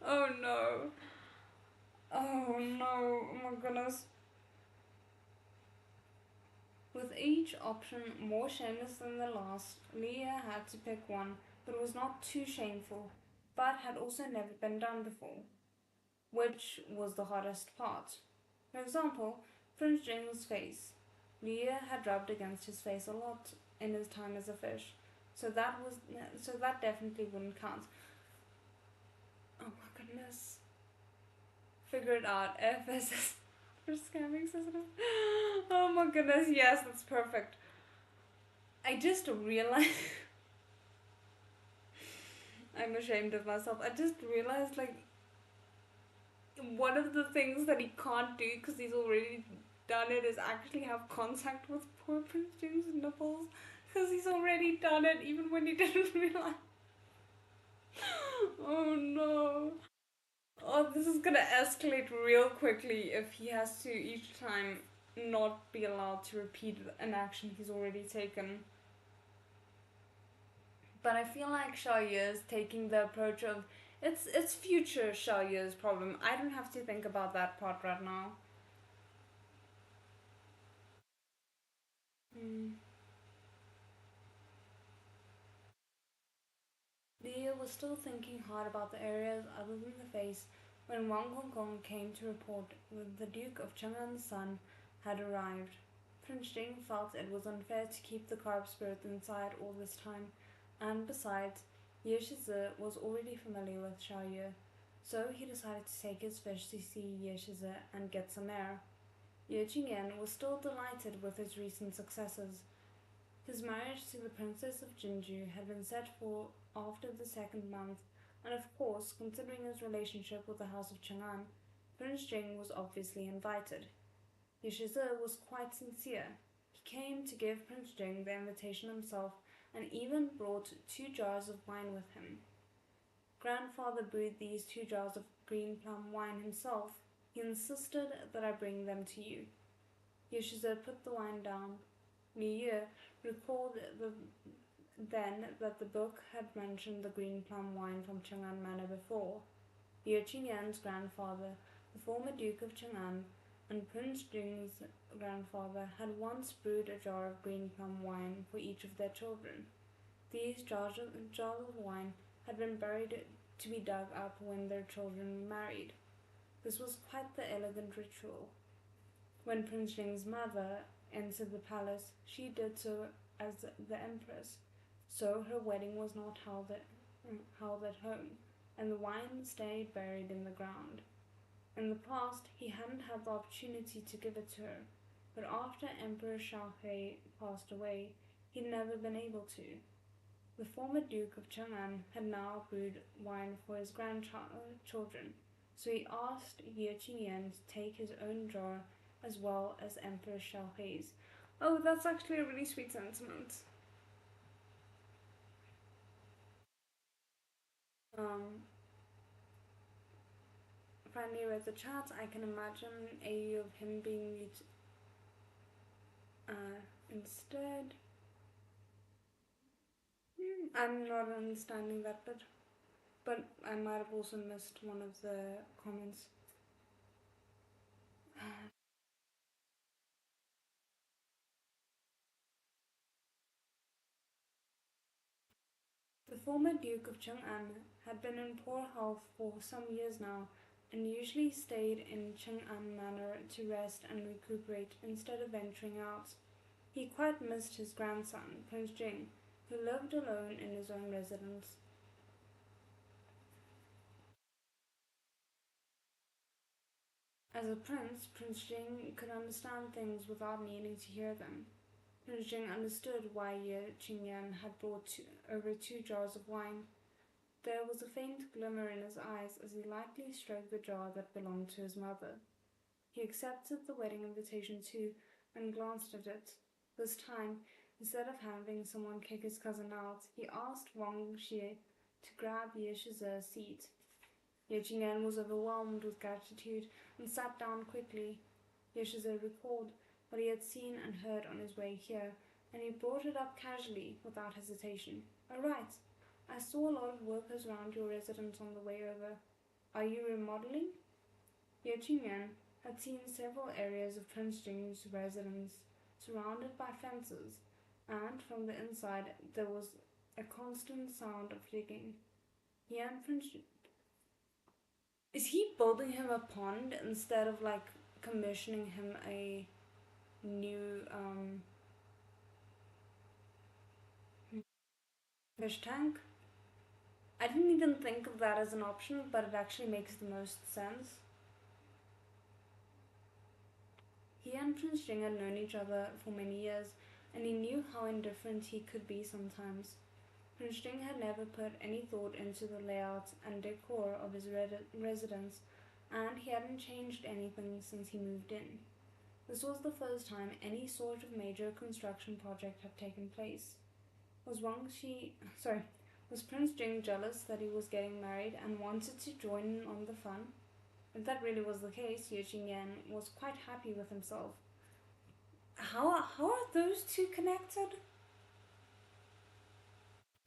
Oh no. Oh no. Oh my goodness. With each option more shameless than the last, Leah had to pick one that was not too shameful, but had also never been done before, which was the hardest part. For example, Prince Jing's face. Leah had rubbed against his face a lot in his time as a fish, so that definitely wouldn't count. Oh my goodness. Figure it out. FSS for scamming system. Oh my goodness, yes, that's perfect. I just realized I'm ashamed of myself. I just realized, like, one of the things that he can't do because he's already done it is actually have contact with poor Prince Jing's nipples, because he's already done it even when he didn't realize. Oh no. Oh, this is gonna escalate real quickly if he has to each time not be allowed to repeat an action he's already taken. But I feel like Xiaoye is taking the approach of it's future Xiaoye's problem. I don't have to think about that part right now. Leah was still thinking hard about the areas other than the face when Wang Gonggong came to report that the Duke of Chang'an's son had arrived. Prince Jing felt it was unfair to keep the carp spirit inside all this time, and besides, Ye Shizi was already familiar with Xiaoye, so he decided to take his fish to see Ye Shizi and get some air. Ye Yan was still delighted with his recent successes. His marriage to the Princess of Jinju had been set for after the second month, and of course, considering his relationship with the House of Chang'an, Prince Jing was obviously invited. Ye Shizi was quite sincere. He came to give Prince Jing the invitation himself and even brought 2 jars of wine with him. Grandfather brewed these 2 jars of green plum wine himself. He insisted that I bring them to you. Ye Shizi put the wine down. Liu recalled then that the book had mentioned the green plum wine from Chang'an Manor before. Ye Qingyan's grandfather, the former Duke of Chang'an, and Prince Jing's grandfather had once brewed a jar of green plum wine for each of their children. These jars of wine had been buried to be dug up when their children were married. This was quite the elegant ritual. When Prince Jing's mother entered the palace, she did so as the empress, so her wedding was not held at home, and the wine stayed buried in the ground. In the past, he hadn't had the opportunity to give it to her, but after Emperor Shaohui passed away, he'd never been able to. The former Duke of Chang'an had now brewed wine for his grandchildren, so he asked Ying Yan to take his own jar as well as Emperor Shaohui's. Oh, that's actually a really sweet sentiment. Um, Finally read the chat. I can imagine a of him being mute instead. I'm not understanding that bit, but I might have also missed one of the comments. The former Duke of Chang'an had been in poor health for some years now, and usually stayed in Chang'an Manor to rest and recuperate instead of venturing out. He quite missed his grandson, Prince Jing, who lived alone in his own residence. As a prince, Prince Jing could understand things without needing to hear them. Prince Jing understood why Ye Qingyan had brought over 2 jars of wine. There was a faint glimmer in his eyes as he lightly stroked the jar that belonged to his mother. He accepted the wedding invitation too and glanced at it. This time, instead of having someone kick his cousin out, he asked Wang Xie to grab Ye Shize's seat. Ye Qingyan was overwhelmed with gratitude and sat down quickly. Ye Shize recalled what he had seen and heard on his way here, and he brought it up casually, without hesitation. "Oh, right. I saw a lot of workers around your residence on the way over. Are you remodeling?" Ye Qingyan had seen several areas of Prince Jing's residence surrounded by fences, and from the inside there was a constant sound of digging. He and Prince Is he building him a pond instead of like commissioning him a new fish tank? I didn't even think of that as an option, but it actually makes the most sense. He and Prince Jing had known each other for many years, and he knew how indifferent he could be sometimes. Prince Jing had never put any thought into the layout and decor of his residence, and he hadn't changed anything since he moved in. This was the first time any sort of major construction project had taken place. Was was Prince Jing jealous that he was getting married and wanted to join in on the fun? If that really was the case, Ye Yan was quite happy with himself. How are those two connected?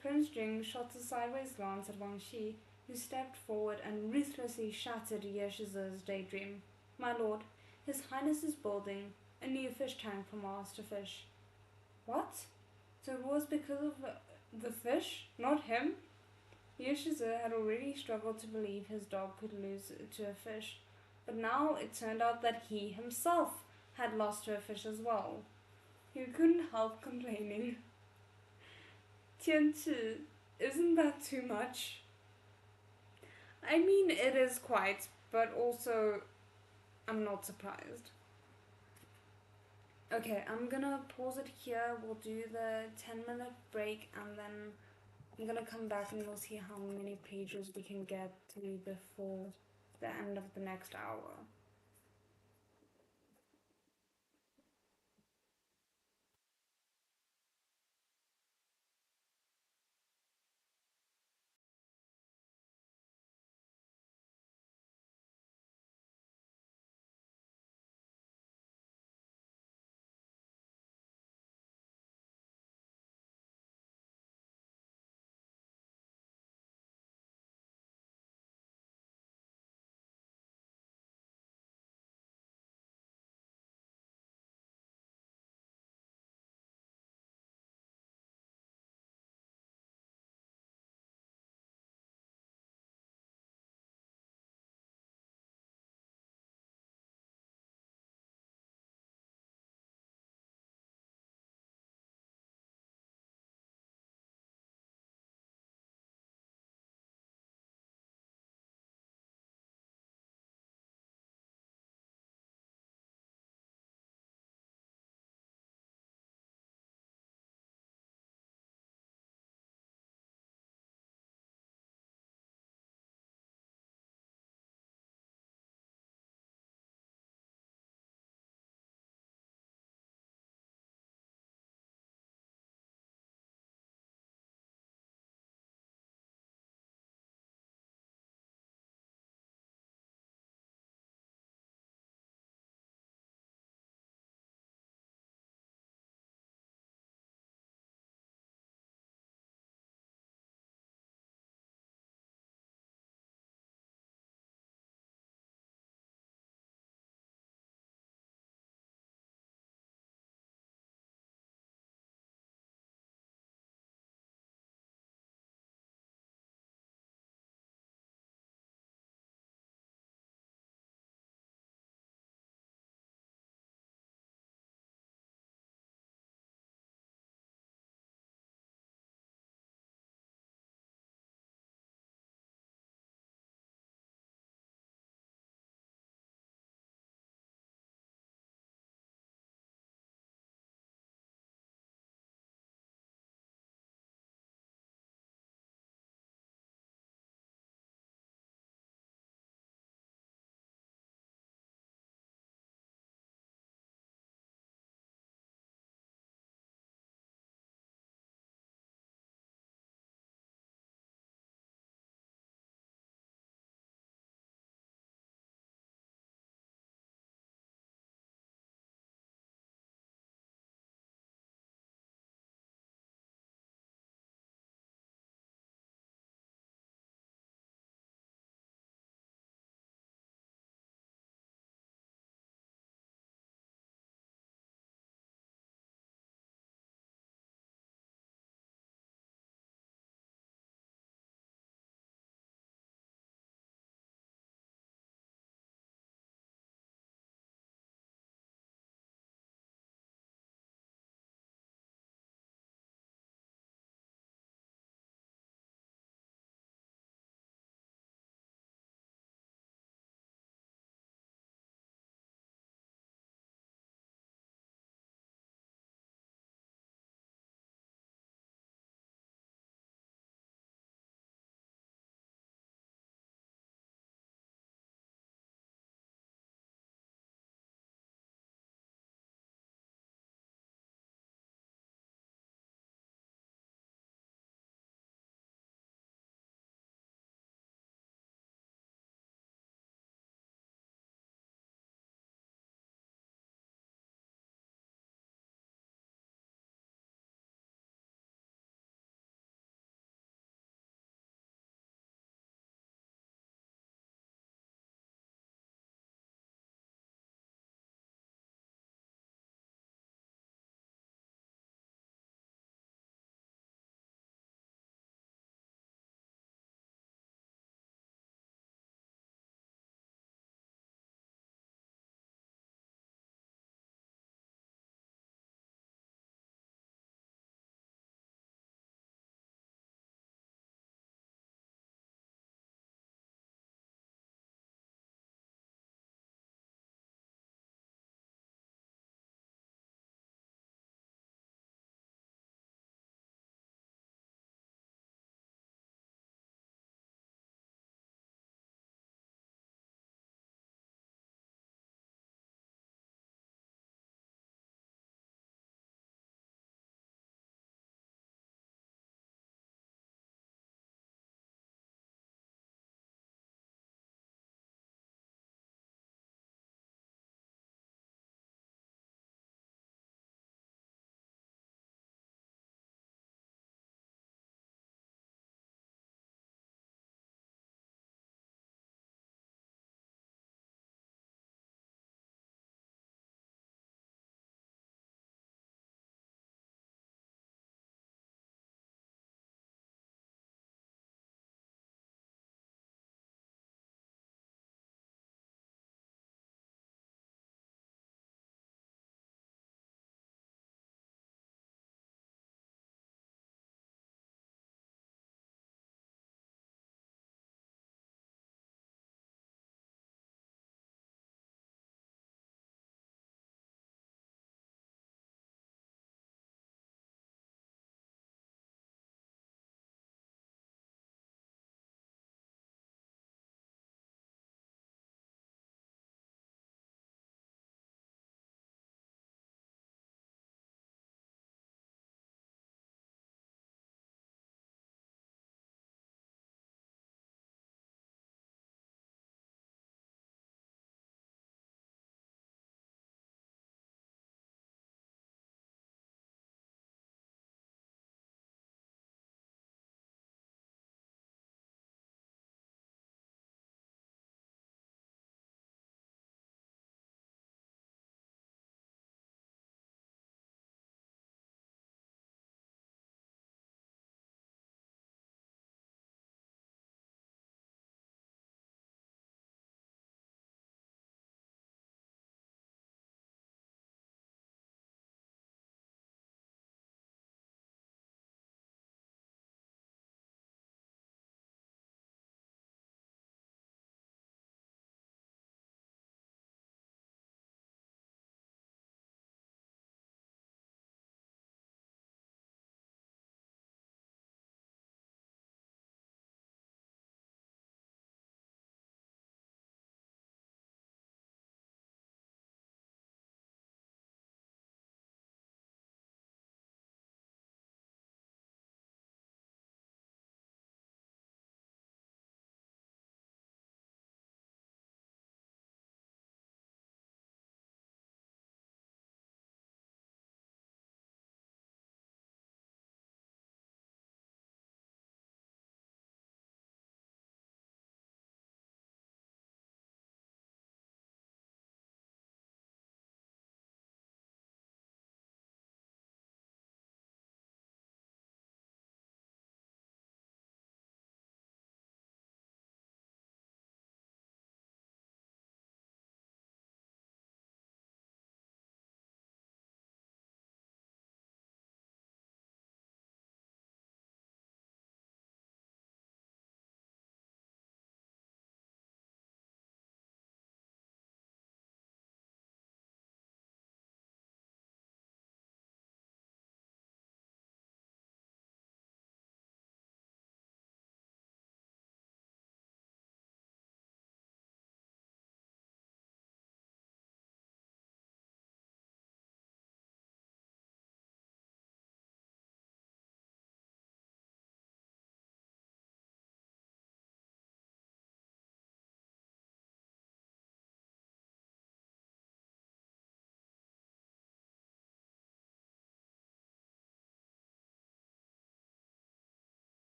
Prince Jing shot a sideways glance at Wang Xi, who stepped forward and ruthlessly shattered Ye Shize's daydream. "My lord, His Highness is building a new fish tank for Master Fish." "What? So it was because of the fish, not him?" Ye Shize had already struggled to believe his dog could lose to a fish, but now it turned out that he himself had lost to a fish as well. He couldn't help complaining. "Tianchi, isn't that too much?" I mean, it is quite, but also, I'm not surprised. Okay, I'm gonna pause it here. We'll do the 10-minute break, and then I'm gonna come back and we'll see how many pages we can get through before the end of the next hour.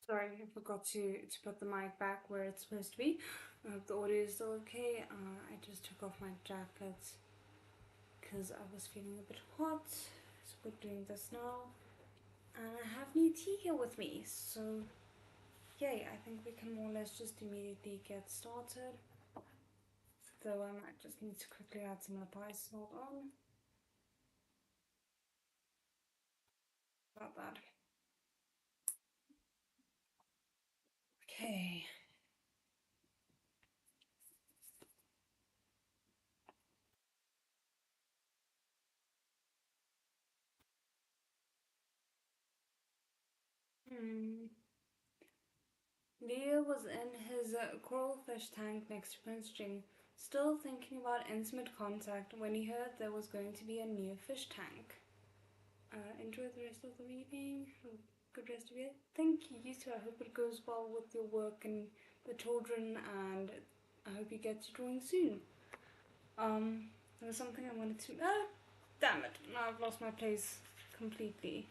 Sorry, I forgot to put the mic back where it's supposed to be. I hope the audio is still okay. I just took off my jacket because I was feeling a bit hot. So we're doing this now. And I have new tea here with me. So, yay, I think we can more or less just immediately get started. Though I might just need to quickly add some of the pie salt on. About that. Okay. Leo was in his coral fish tank next to Prince Jing, still thinking about intimate contact when he heard there was going to be a new fish tank. Enjoy the rest of the reading. Good rest of it. Thank you, you too. I hope it goes well with your work and the children, and I hope you get to drawing soon. There was something I wanted to. Damn it! Now I've lost my place completely.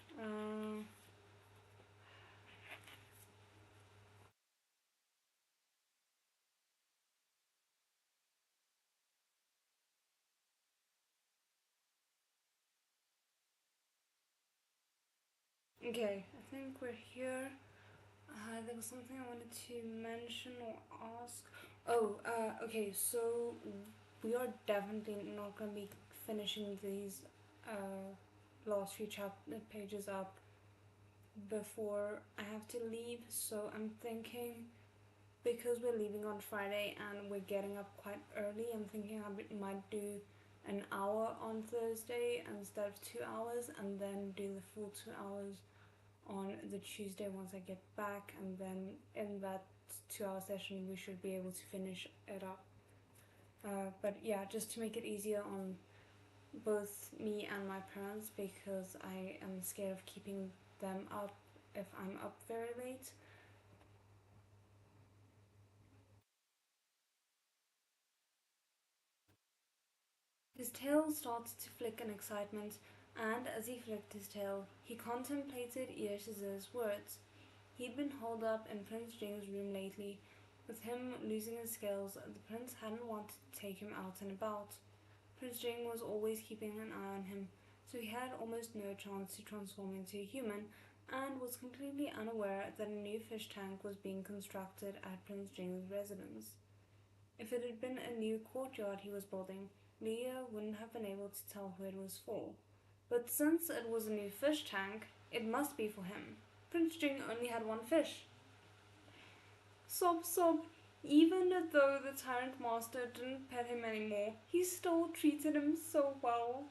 Okay, I think we're here. There was something I wanted to mention or ask. Oh, okay, so we are definitely not going to be finishing these last few pages up before I have to leave, so I'm thinking because we're leaving on Friday and we're getting up quite early, I'm thinking I might do an hour on Thursday instead of 2 hours, and then do the full 2 hours on the Tuesday once I get back, and then in that 2 hour session we should be able to finish it up. But yeah, just to make it easier on both me and my parents, because I am scared of keeping them up if I'm up very late. His tail started to flick in excitement, and as he flicked his tail, he contemplated Yeshiz's words. He'd been holed up in Prince Jing's room lately. With him losing his scales, the prince hadn't wanted to take him out and about. Prince Jing was always keeping an eye on him, so he had almost no chance to transform into a human, and was completely unaware that a new fish tank was being constructed at Prince Jing's residence. If it had been a new courtyard he was building, Leo wouldn't have been able to tell who it was for. But since it was a new fish tank, it must be for him. Prince Jing only had one fish. Sob, sob. Even though the Tyrant Master didn't pet him anymore, he still treated him so well.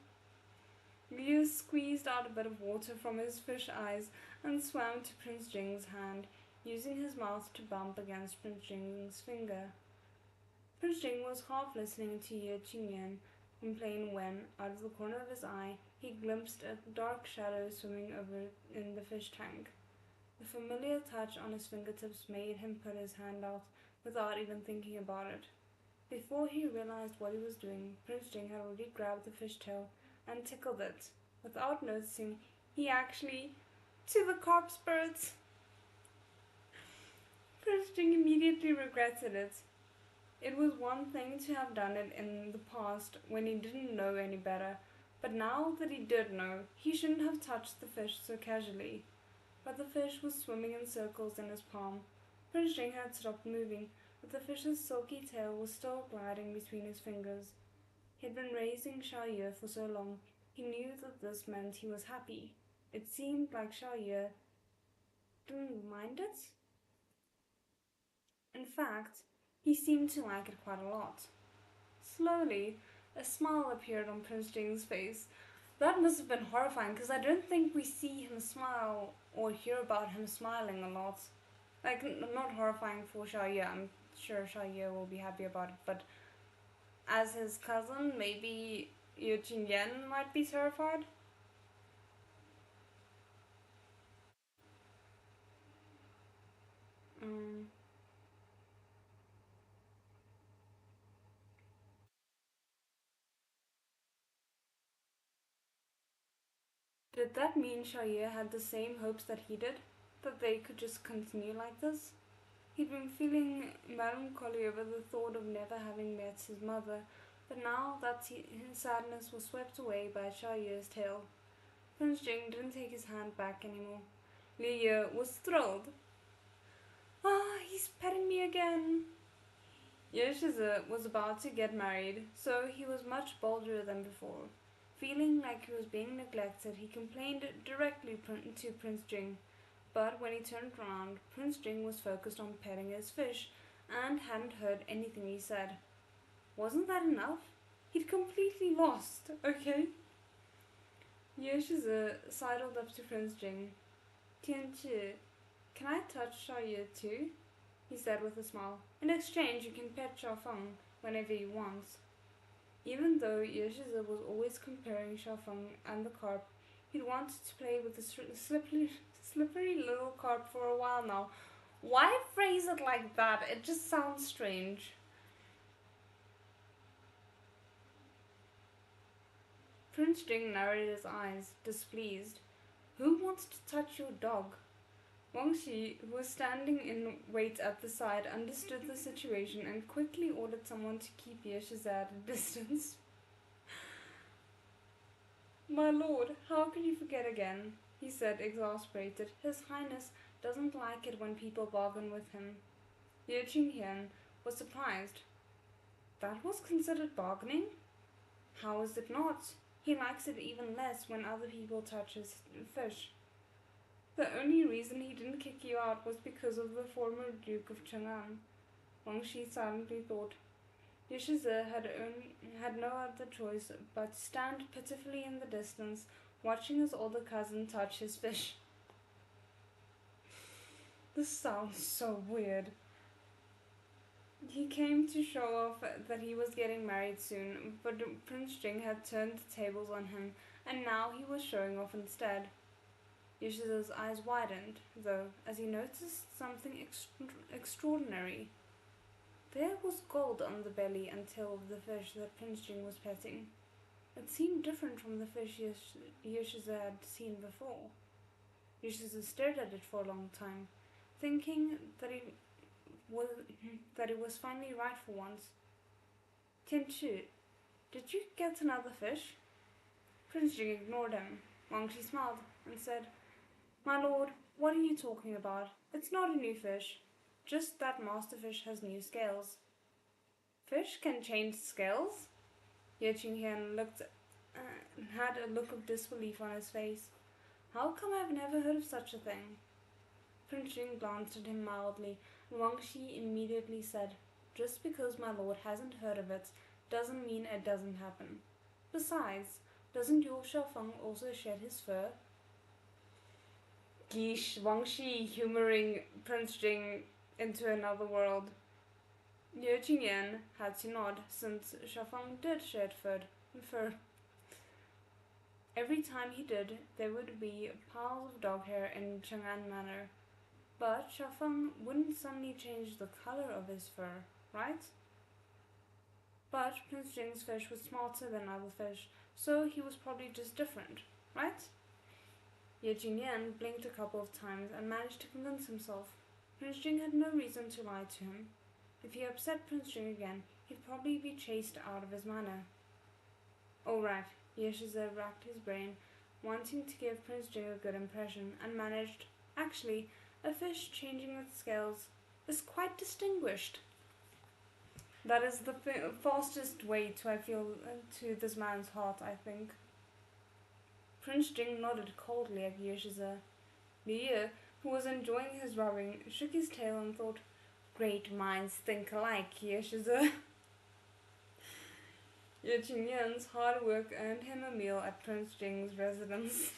Leo squeezed out a bit of water from his fish eyes and swam to Prince Jing's hand, using his mouth to bump against Prince Jing's finger. Prince Jing was half listening to Ying Yan complain when, out of the corner of his eye, he glimpsed a dark shadow swimming over in the fish tank. The familiar touch on his fingertips made him put his hand out without even thinking about it. Before he realized what he was doing, Prince Jing had already grabbed the fish tail and tickled it. Without noticing, he actually, to the carp spirits! Prince Jing immediately regretted it. It was one thing to have done it in the past when he didn't know any better, but now that he did know, he shouldn't have touched the fish so casually. But the fish was swimming in circles in his palm. Prince Jing had stopped moving, but the fish's silky tail was still gliding between his fingers. He had been raising Xiaoye for so long, he knew that this meant he was happy. It seemed like Xiaoye didn't mind it. In fact, he seemed to like it quite a lot. Slowly, a smile appeared on Prince Jing's face. That must have been horrifying, because I don't think we see him smile or hear about him smiling a lot. Like, not horrifying for Xiaoye, I'm sure Xiaoye will be happy about it, but as his cousin, maybe Ying Yan might be terrified? Um, did that mean Xiaoye had the same hopes that he did? that they could just continue like this. He'd been feeling melancholy over the thought of never having met his mother, but now that his sadness was swept away by Xiaoye's tale, Prince Jing didn't take his hand back anymore. Liu Ye was thrilled. Ah, he's petting me again. Ye Shizi was about to get married, so he was much bolder than before. Feeling like he was being neglected, he complained directly to Prince Jing. But when he turned around, Prince Jing was focused on petting his fish and hadn't heard anything he said. Wasn't that enough? He'd completely lost, okay? Ye Shizi sidled up to Prince Jing. Tianqi, can I touch Xiaoye too? He said with a smile. In exchange, you can pet Xiaofeng whenever you want. Even though Ye Shizi was always comparing Xiaofeng and the carp, he'd wanted to play with the slippery little carp for a while now. Why phrase it like that? It just sounds strange. Prince Jing narrowed his eyes, displeased. Who wants to touch your dog? Wang Xi, who was standing in wait at the side, understood the situation and quickly ordered someone to keep Ye Shizi at a distance. My lord, how can you forget again? He said, exasperated. His Highness doesn't like it when people bargain with him. Ye Qingyan was surprised. That was considered bargaining? How is it not? He likes it even less when other people touch his fish. The only reason he didn't kick you out was because of the former Duke of Chang'an. Wang Shi silently thought. Ye Shizi had no other choice but to stand pitifully in the distance, watching his older cousin touch his fish. This sounds so weird. He came to show off that he was getting married soon, but Prince Jing had turned the tables on him, and now he was showing off instead. Ye Shizi's eyes widened, though, as he noticed something extraordinary. There was gold on the belly and tail of the fish that Prince Jing was petting. It seemed different from the fish Ye Shizi had seen before. Ye Shizi stared at it for a long time, thinking that it was finally right for once. Tianqi, did you get another fish? Prince Jing ignored him. Wang Shi smiled and said, My lord, what are you talking about? It's not a new fish. Just that master fish has new scales. Fish can change scales? Ye Qingyan had a look of disbelief on his face. How come I've never heard of such a thing? Prince Jing glanced at him mildly, and Wang Shi immediately said, Just because my lord hasn't heard of it doesn't mean it doesn't happen. Besides, doesn't your Xiaofeng also shed his fur? Geesh, Wang Shi humoring Prince Jing into another world. Ye Qingyan had to nod, since Xiaofeng did shed fur. Every time he did, there would be piles of dog hair in Chang'an Manor. But Xiaofeng wouldn't suddenly change the color of his fur, right? But Prince Jing's fish was smarter than other fish, so he was probably just different, right? Ye Qingyan blinked a couple of times and managed to convince himself. Prince Jing had no reason to lie to him. If he upset Prince Jing again, he'd probably be chased out of his manor. All right, Ye Shizi racked his brain, wanting to give Prince Jing a good impression, and managed. Actually, a fish changing its scales is quite distinguished. That is the fastest way to this man's heart, I think. Prince Jing nodded coldly at Ye Shizi. Liu Ye, who was enjoying his rubbing, shook his tail and thought, Great minds think alike, Ye Shizi. Ye Qingyan's hard work earned him a meal at Prince Jing's residence.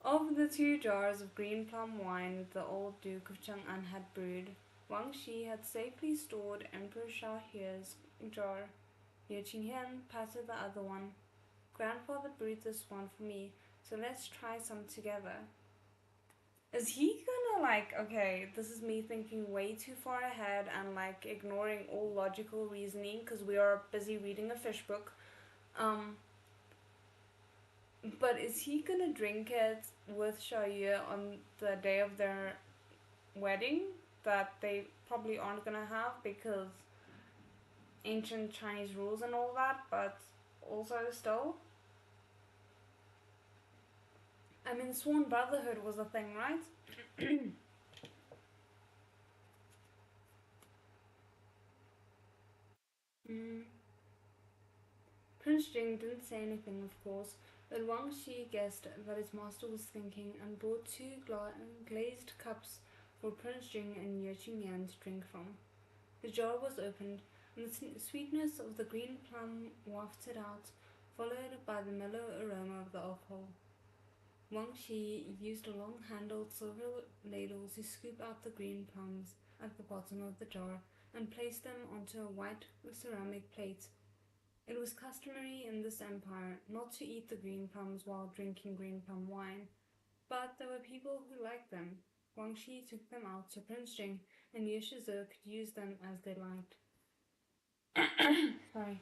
Of the 2 jars of green plum wine the old Duke of Chang'an had brewed, Wang Shi had safely stored Emperor Xiaohe's jar. Ye Qingyan patted the other one. Grandfather brewed this one for me, so let's try some together. Is he gonna okay, this is me thinking way too far ahead and ignoring all logical reasoning because we are busy reading a fish book. But is he gonna drink it with Xiaoyu on the day of their wedding that they probably aren't gonna have because ancient Chinese rules and all that, but also still. I mean, Sworn Brotherhood was a thing, right? Mm. Prince Jing didn't say anything, of course, but Wang Shi guessed that his master was thinking and brought two glazed cups for Prince Jing and Ye Yan to drink from. The jar was opened, and the sweetness of the green plum wafted out, followed by the mellow aroma of the alcohol. Wang Shi used a long-handled silver ladle to scoop out the green plums at the bottom of the jar and place them onto a white ceramic plate. It was customary in this empire not to eat the green plums while drinking green plum wine, but there were people who liked them. Wang Shi took them out so Prince Jing and Ye Shize could use them as they liked. Sorry.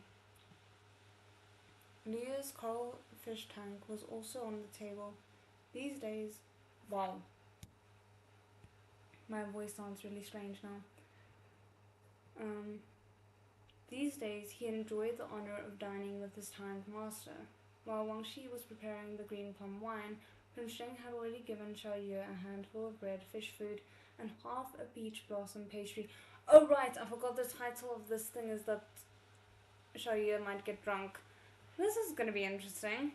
Liu's coral fish tank was also on the table. These days, wow, my voice sounds really strange now. Um, these days, he enjoyed the honor of dining with his tyrant master. While Wang Shi was preparing the green plum wine, Prince Zheng had already given Xiaoyu a handful of red fish food and half a peach blossom pastry. Oh right, I forgot the title of this thing is that Xiaoyu might get drunk. This is gonna be interesting.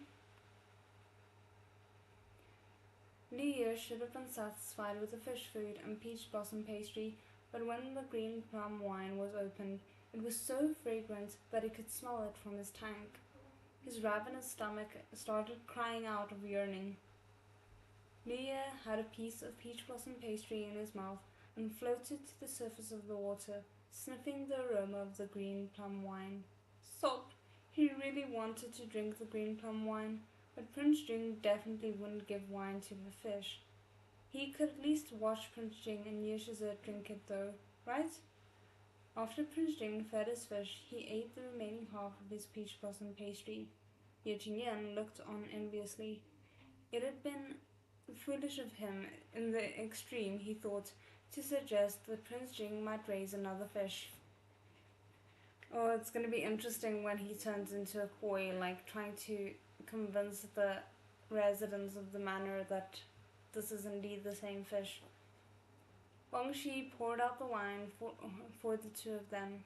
Li Ye should have been satisfied with the fish food and peach blossom pastry, but when the green plum wine was opened, it was so fragrant that he could smell it from his tank. His ravenous stomach started crying out of yearning. Li Ye had a piece of peach blossom pastry in his mouth and floated to the surface of the water, sniffing the aroma of the green plum wine. Sob! He really wanted to drink the green plum wine, but Prince Jing definitely wouldn't give wine to the fish. He could at least watch Prince Jing and Ye Shize drink it though, right? After Prince Jing fed his fish, he ate the remaining half of his peach blossom pastry. Ye Yan looked on enviously. It had been foolish of him, in the extreme, he thought, to suggest that Prince Jing might raise another fish. Oh, it's going to be interesting when he turns into a koi, like trying to convince the residents of the manor that this is indeed the same fish. Wang Shi poured out the wine for the two of them.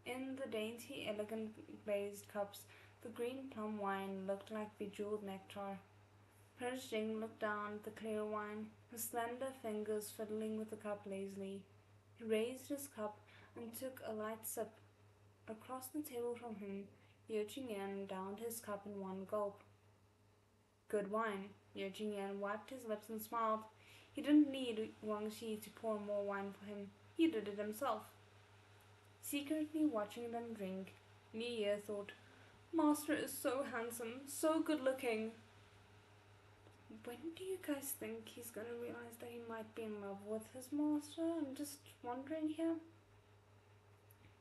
In the dainty, elegant glazed cups, the green plum wine looked like bejeweled nectar. Prince Jing looked down at the clear wine, his slender fingers fiddling with the cup lazily. He raised his cup and took a light sip. Across the table from him, Ye Yan downed his cup in one gulp. Good wine. Ye Yan wiped his lips and smiled. He didn't need Wang Shi to pour more wine for him. He did it himself. Secretly watching them drink, Li Ye thought, Master is so handsome, so good looking. When do you guys think he's gonna realize that he might be in love with his master? I'm just wondering here.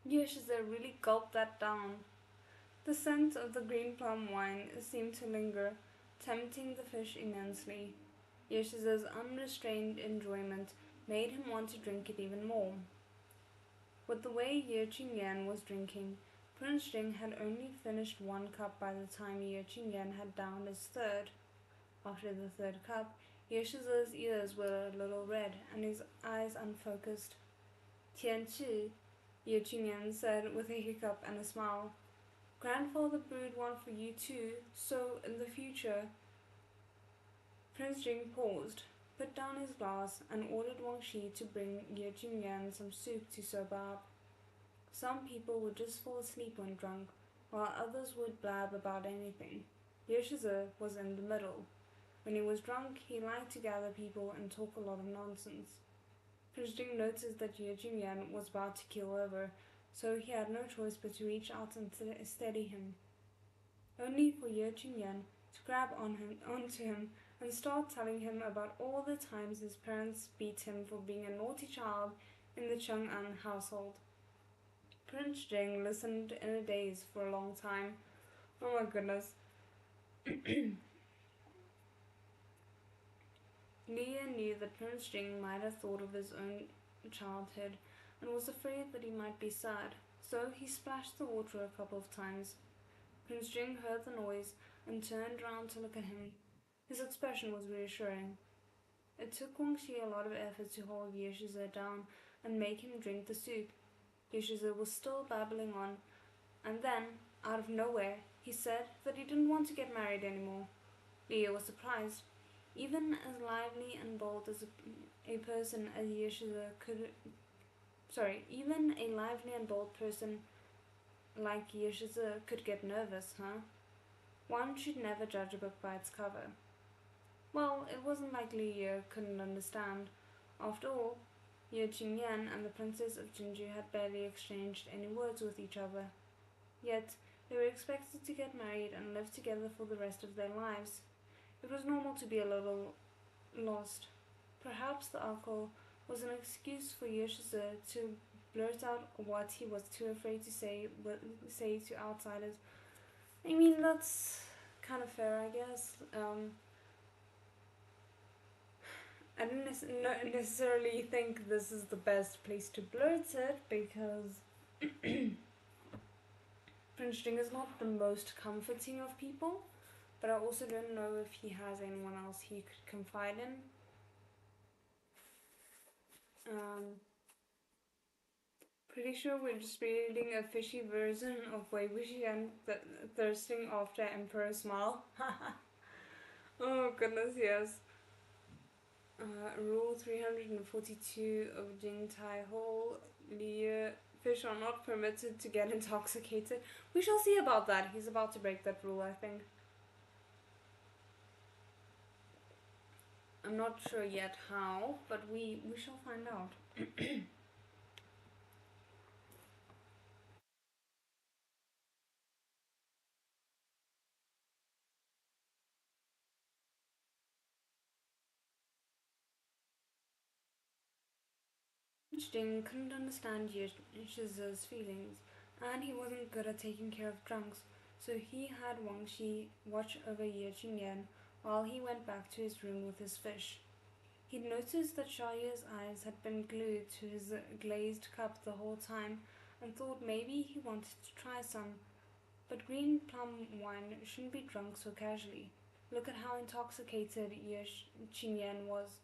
Ye Shize really gulped that down. The scent of the green plum wine seemed to linger, tempting the fish immensely. Ye Shize's unrestrained enjoyment made him want to drink it even more. With the way Ye Yan was drinking, Prince Jing had only finished one cup by the time Ye Yan had downed his third. After the third cup, Ye Shize's ears were a little red and his eyes unfocused. Tian Qi, Ye Yan said with a hiccup and a smile. Grandfather brewed one for you too, so in the future. Prince Jing paused, put down his glass, and ordered Wang Shi to bring Ye Yan some soup to sober up. Some people would just fall asleep when drunk, while others would blab about anything. Ye Shize was in the middle. When he was drunk, he liked to gather people and talk a lot of nonsense. Prince Jing noticed that Ye Yan was about to keel over, so he had no choice but to reach out and steady him. Only for Ye Yan to grab onto him and start telling him about all the times his parents beat him for being a naughty child in the Chang'an household. Prince Jing listened in a daze for a long time. Oh my goodness. Leah knew that Prince Jing might have thought of his own childhood and was afraid that he might be sad, so he splashed the water a couple of times. Prince Jing heard the noise and turned round to look at him. His expression was reassuring. It took Guangxi a lot of effort to hold Yeshize down and make him drink the soup. Yeshize was still babbling on, and then, out of nowhere, he said that he didn't want to get married anymore. Leah was surprised. Even as lively and bold as a person as Yeshize even a lively and bold person like Yeshize could get nervous, huh? One should never judge a book by its cover. Well, it wasn't like Leah couldn't understand. After all, Ying Yan and the Princess of Jinju had barely exchanged any words with each other. Yet, they were expected to get married and live together for the rest of their lives. It was normal to be a little lost. Perhaps the alcohol was an excuse for Yeshize to blurt out what he was too afraid to say to outsiders. I mean, that's kind of fair, I guess. I don't necessarily think this is the best place to blurt it because Prince Jing is not the most comforting of people, but I also don't know if he has anyone else he could confide in. Pretty sure we're just reading a fishy version of Wei Wuxian thirsting after Emperor Smile. Oh goodness, yes. Rule 342 of Jing Tai Hall, fish are not permitted to get intoxicated. We shall see about that. He's about to break that rule, I think. I'm not sure yet how, but we shall find out. Jing couldn't understand Yishi's feelings, and he wasn't good at taking care of drunks, so he had Wang Shi watch over Ye Yan while he went back to his room with his fish. He'd noticed that Xiaoye's eyes had been glued to his glazed cup the whole time and thought maybe he wanted to try some. But green plum wine shouldn't be drunk so casually. Look at how intoxicated Ye Yan was.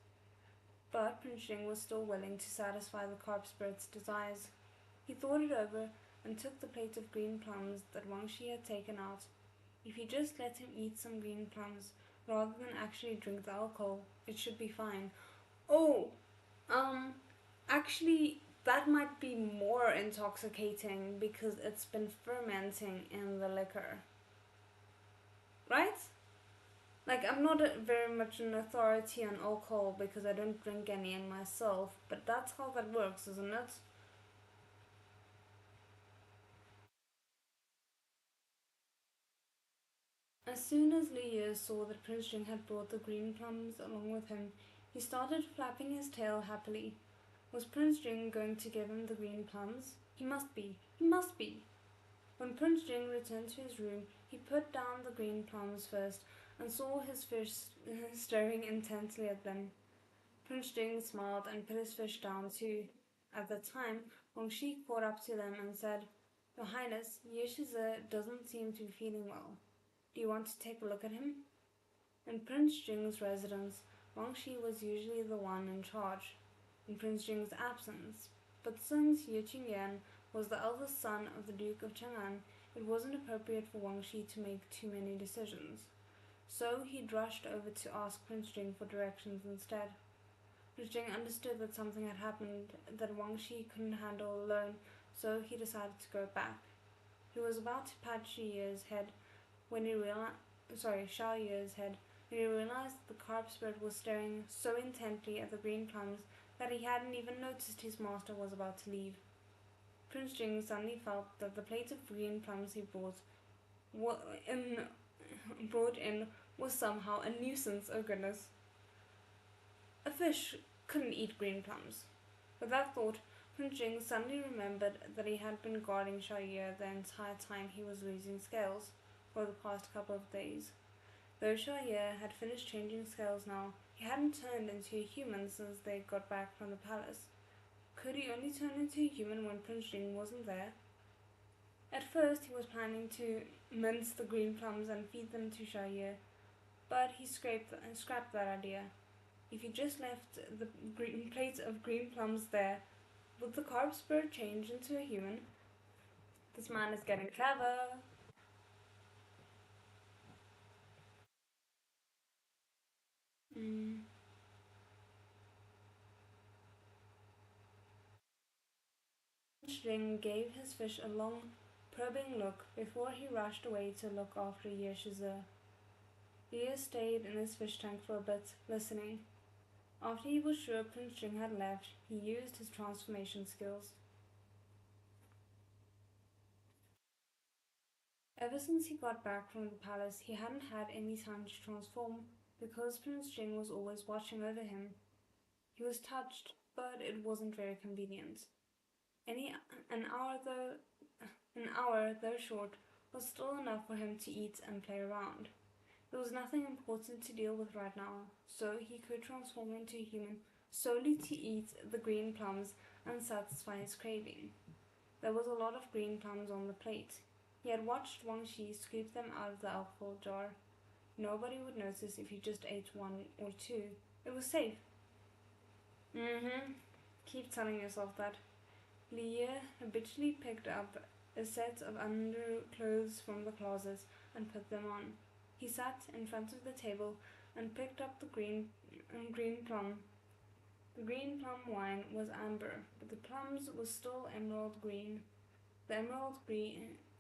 But Prince Jing was still willing to satisfy the carp spirit's desires. He thought it over and took the plate of green plums that Wang Shi had taken out. If he just let him eat some green plums, rather than actually drink the alcohol, it should be fine. Oh, actually, that might be more intoxicating because it's been fermenting in the liquor. Right? Like, I'm not very much an authority on alcohol because I don't drink any in myself, but that's how that works, isn't it? As soon as Liu saw that Prince Jing had brought the green plums along with him, he started flapping his tail happily. Was Prince Jing going to give him the green plums? He must be. He must be. When Prince Jing returned to his room, he put down the green plums first and saw his fish staring intently at them. Prince Jing smiled and put his fish down too. At the time, Wang Shi caught up to them and said, "Your Highness, Yeshize doesn't seem to be feeling well. Do you want to take a look at him?" In Prince Jing's residence, Wang Shi was usually the one in charge, in Prince Jing's absence. But since Ying Yan was the eldest son of the Duke of Chang'an, it wasn't appropriate for Wang Shi to make too many decisions. So he rushed over to ask Prince Jing for directions instead. Prince Jing understood that something had happened that Wang Shi couldn't handle alone, so he decided to go back. He was about to pat Xiaoye's head when he realized the carp spirit was staring so intently at the green plums that he hadn't even noticed his master was about to leave. Prince Jing suddenly felt that the plate of green plums he brought in was somehow a nuisance. Oh goodness. A fish couldn't eat green plums. With that thought, Prince Jing suddenly remembered that he had been guarding Xiaoye the entire time he was losing scales for the past couple of days. Though Shahir had finished changing scales now, he hadn't turned into a human since they got back from the palace. Could he only turn into a human when Prince Jing wasn't there? At first, he was planning to mince the green plums and feed them to Shahir, but he scrapped that idea. If he just left the green plate of green plums there, would the carp spirit change into a human? This man is getting clever. Mm. Jing gave his fish a long, probing look before he rushed away to look after Yeshiza. Ye stayed in his fish tank for a bit, listening. After he was sure Prince Jing had left, he used his transformation skills. Ever since he got back from the palace, he hadn't had any time to transform because Prince Jing was always watching over him. He was touched, but it wasn't very convenient. Any an hour though an hour, though short, was still enough for him to eat and play around. There was nothing important to deal with right now, so he could transform into a human solely to eat the green plums and satisfy his craving. There was a lot of green plums on the plate. He had watched Wang Shi scoop them out of the alcohol jar. Nobody would notice if he just ate one or two. It was safe. Keep telling yourself that. Lia habitually picked up a set of underclothes from the closet and put them on. He sat in front of the table and picked up the green plum. The green plum wine was amber, but the plums were still emerald green. The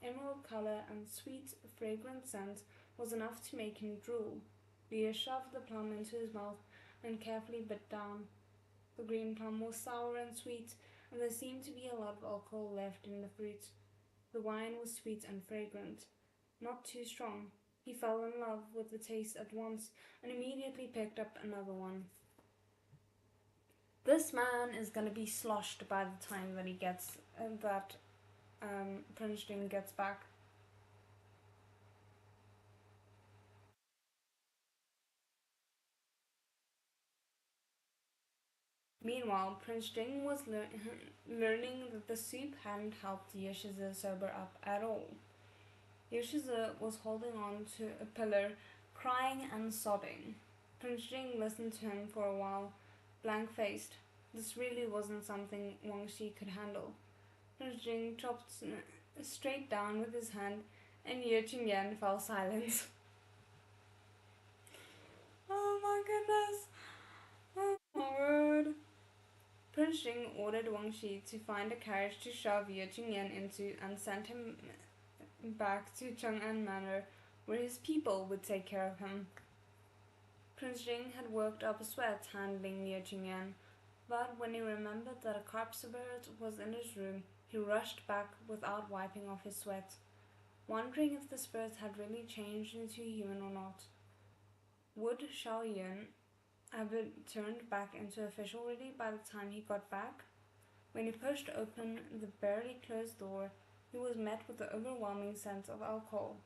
emerald color and sweet, fragrant scent was enough to make him drool. Lia shoved the plum into his mouth and carefully bit down. The green plum was sour and sweet, and there seemed to be a lot of alcohol left in the fruit. The wine was sweet and fragrant, not too strong. He fell in love with the taste at once and immediately picked up another one. This man is gonna be sloshed by the time that he gets that Prince Jing gets back. Meanwhile, Prince Jing was learning that the soup hadn't helped Yeshiza sober up at all. Yoshiza was holding on to a pillar, crying and sobbing. Prince Jing listened to him for a while, blank faced. This really wasn't something Wang Shi could handle. Prince Jing chopped straight down with his hand, and Ying Yan fell silent. Oh my goodness! Oh my word! Prince Jing ordered Wang Shi to find a carriage to shove Ying Yan into and send him back to Chang'an Manor, where his people would take care of him. Prince Jing had worked up a sweat handling Ye Yan, but when he remembered that a carp spirit was in his room, he rushed back without wiping off his sweat, wondering if the spirit had really changed into a human or not. Would Xiao Yun have turned back into a fish already by the time he got back? When he pushed open the barely closed door, he was met with the overwhelming scent of alcohol.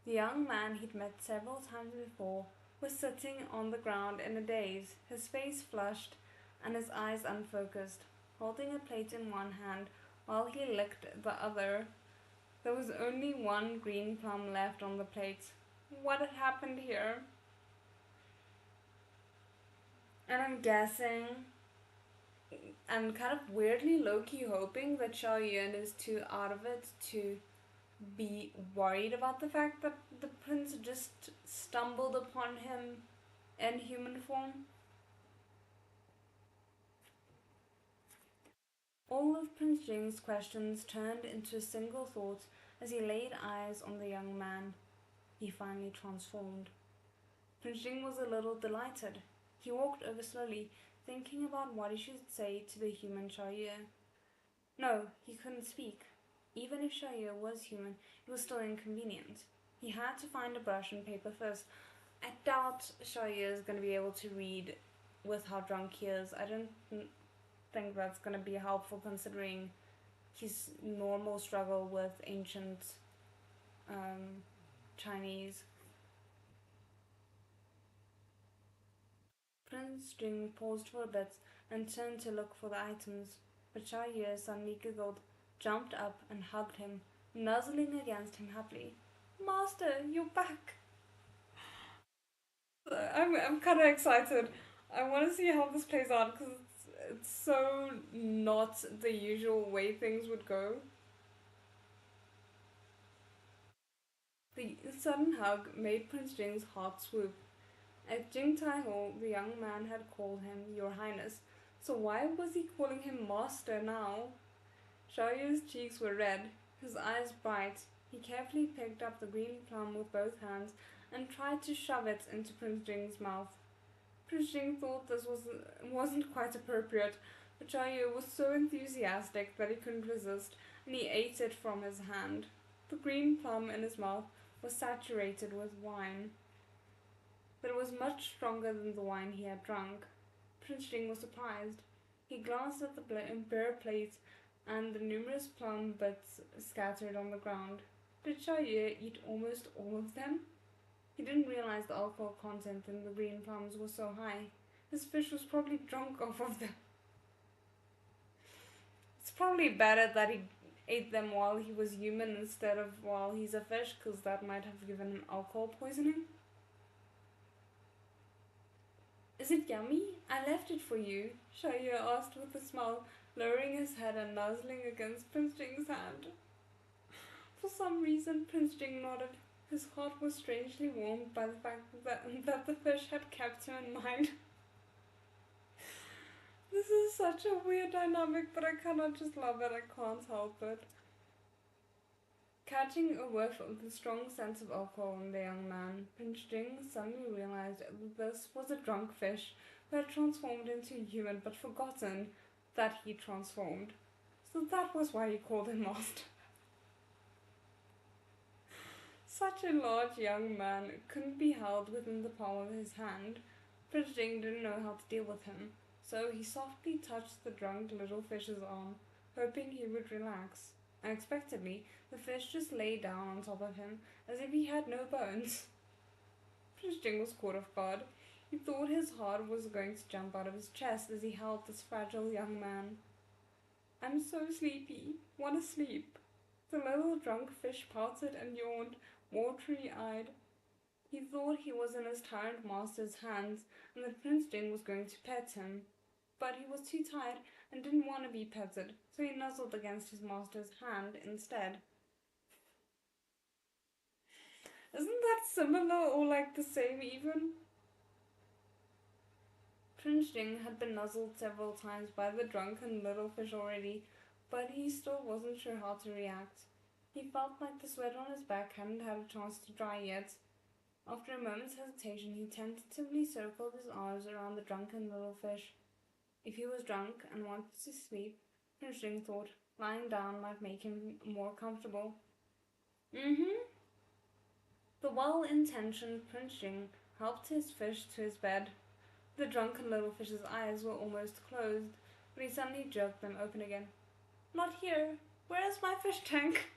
The young man he'd met several times before was sitting on the ground in a daze, his face flushed and his eyes unfocused, holding a plate in one hand while he licked the other. There was only one green plum left on the plate. What had happened here? And I'm guessing and kind of weirdly low-key hoping that Xiao Yun is too out of it to be worried about the fact that the prince just stumbled upon him in human form. All of Prince Jing's questions turned into a single thought as he laid eyes on the young man. He finally transformed. Prince Jing was a little delighted. He walked over slowly, thinking about what he should say to the human Xiaoye. No, he couldn't speak. Even if Xiaoye was human, it was still inconvenient. He had to find a brush and paper first. I doubt Xiaoye is going to be able to read with how drunk he is. I don't think that's going to be helpful considering his normal struggle with ancient Chinese. Prince Jing paused for a bit and turned to look for the items, but Xiaoyu suddenly giggled, jumped up and hugged him, nuzzling against him happily. Master, you're back! I'm kind of excited. I want to see how this plays out because it's so not the usual way things would go. The sudden hug made Prince Jing's heart swoop. At Jing Tai Ho, the young man had called him Your Highness, so why was he calling him Master now? Xiaoyu's cheeks were red, his eyes bright. He carefully picked up the green plum with both hands and tried to shove it into Prince Jing's mouth. Prince Jing thought this wasn't quite appropriate, but Xiaoyu was so enthusiastic that he couldn't resist, and he ate it from his hand. The green plum in his mouth was saturated with wine, but it was much stronger than the wine he had drunk. Prince Jing was surprised. He glanced at the bare plate and the numerous plum bits scattered on the ground. Did Xiaoyu eat almost all of them? He didn't realize the alcohol content in the green plums was so high. His fish was probably drunk off of them. It's probably better that he ate them while he was human instead of while he's a fish, because that might have given him alcohol poisoning. Is it yummy? I left it for you, Xiaoyu asked with a smile, lowering his head and nuzzling against Prince Jing's hand. For some reason, Prince Jing nodded. His heart was strangely warmed by the fact that the fish had kept him in mind. This is such a weird dynamic, but I cannot just love it. I can't help it. Catching a whiff of the strong sense of alcohol in the young man, Prince Jing suddenly realized that this was a drunk fish who had transformed into a human but forgotten that he transformed. So that was why he called him Master. Such a large young man couldn't be held within the palm of his hand. Prince Jing didn't know how to deal with him, so he softly touched the drunk little fish's arm, hoping he would relax. Unexpectedly, the fish just lay down on top of him as if he had no bones. Prince Jing was caught off guard. He thought his heart was going to jump out of his chest as he held this fragile young man. I'm so sleepy. Want to sleep? The little drunk fish pouted and yawned, watery-eyed. He thought he was in his tyrant master's hands and that Prince Jing was going to pet him. But he was too tired and didn't want to be petted, so he nuzzled against his master's hand instead. Isn't that similar or like the same even? Prince Jing had been nuzzled several times by the drunken little fish already, but he still wasn't sure how to react. He felt like the sweat on his back hadn't had a chance to dry yet. After a moment's hesitation, he tentatively circled his arms around the drunken little fish. If he was drunk and wanted to sleep, Prince Jing thought lying down might make him more comfortable. The well-intentioned Prince Jing helped his fish to his bed. The drunken little fish's eyes were almost closed, but he suddenly jerked them open again. Not here. Where is my fish tank?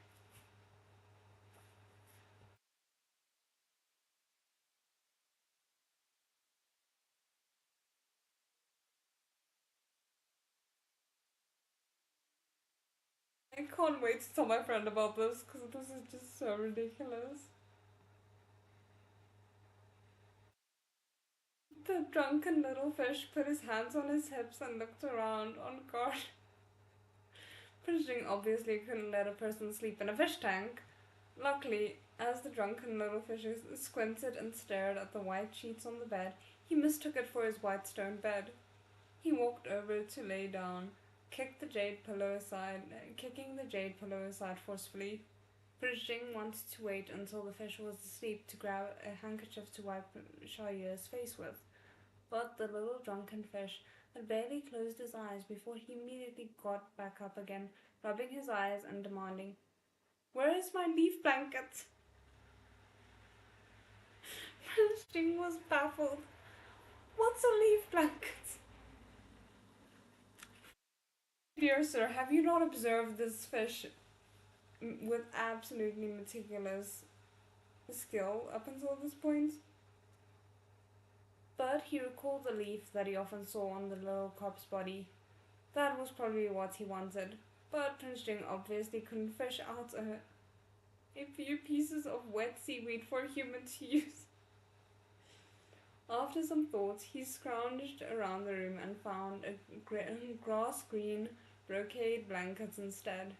I can't wait to tell my friend about this because this is just so ridiculous. The drunken little fish put his hands on his hips and looked around on guard. Prince Jing obviously couldn't let a person sleep in a fish tank. Luckily, as the drunken little fish squinted and stared at the white sheets on the bed, he mistook it for his white stone bed. He walked over to lay down, kicking the jade pillow aside forcefully. Prince Jing wanted to wait until the fish was asleep to grab a handkerchief to wipe Xiaoyu's face with, but the little drunken fish had barely closed his eyes before he immediately got back up again, rubbing his eyes and demanding, Where is my leaf blanket? Prince Jing was baffled. What's a leaf blanket? Dear sir, have you not observed this fish with absolutely meticulous skill up until this point? But he recalled the leaf that he often saw on the little cop's body. That was probably what he wanted. But Prince Jing obviously couldn't fish out a few pieces of wet seaweed for a human to use. After some thought, he scrounged around the room and found a grass green brocade blanket instead.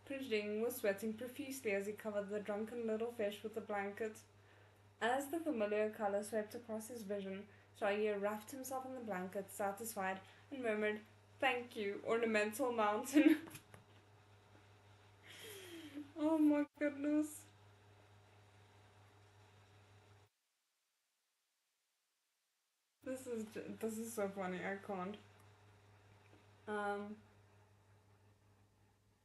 Prince Jing was sweating profusely as he covered the drunken little fish with the blanket. As the familiar colour swept across his vision, Shaggy wrapped himself in the blanket, satisfied, and murmured, "Thank you, ornamental mountain." Oh my goodness. This is so funny. I can't. Um,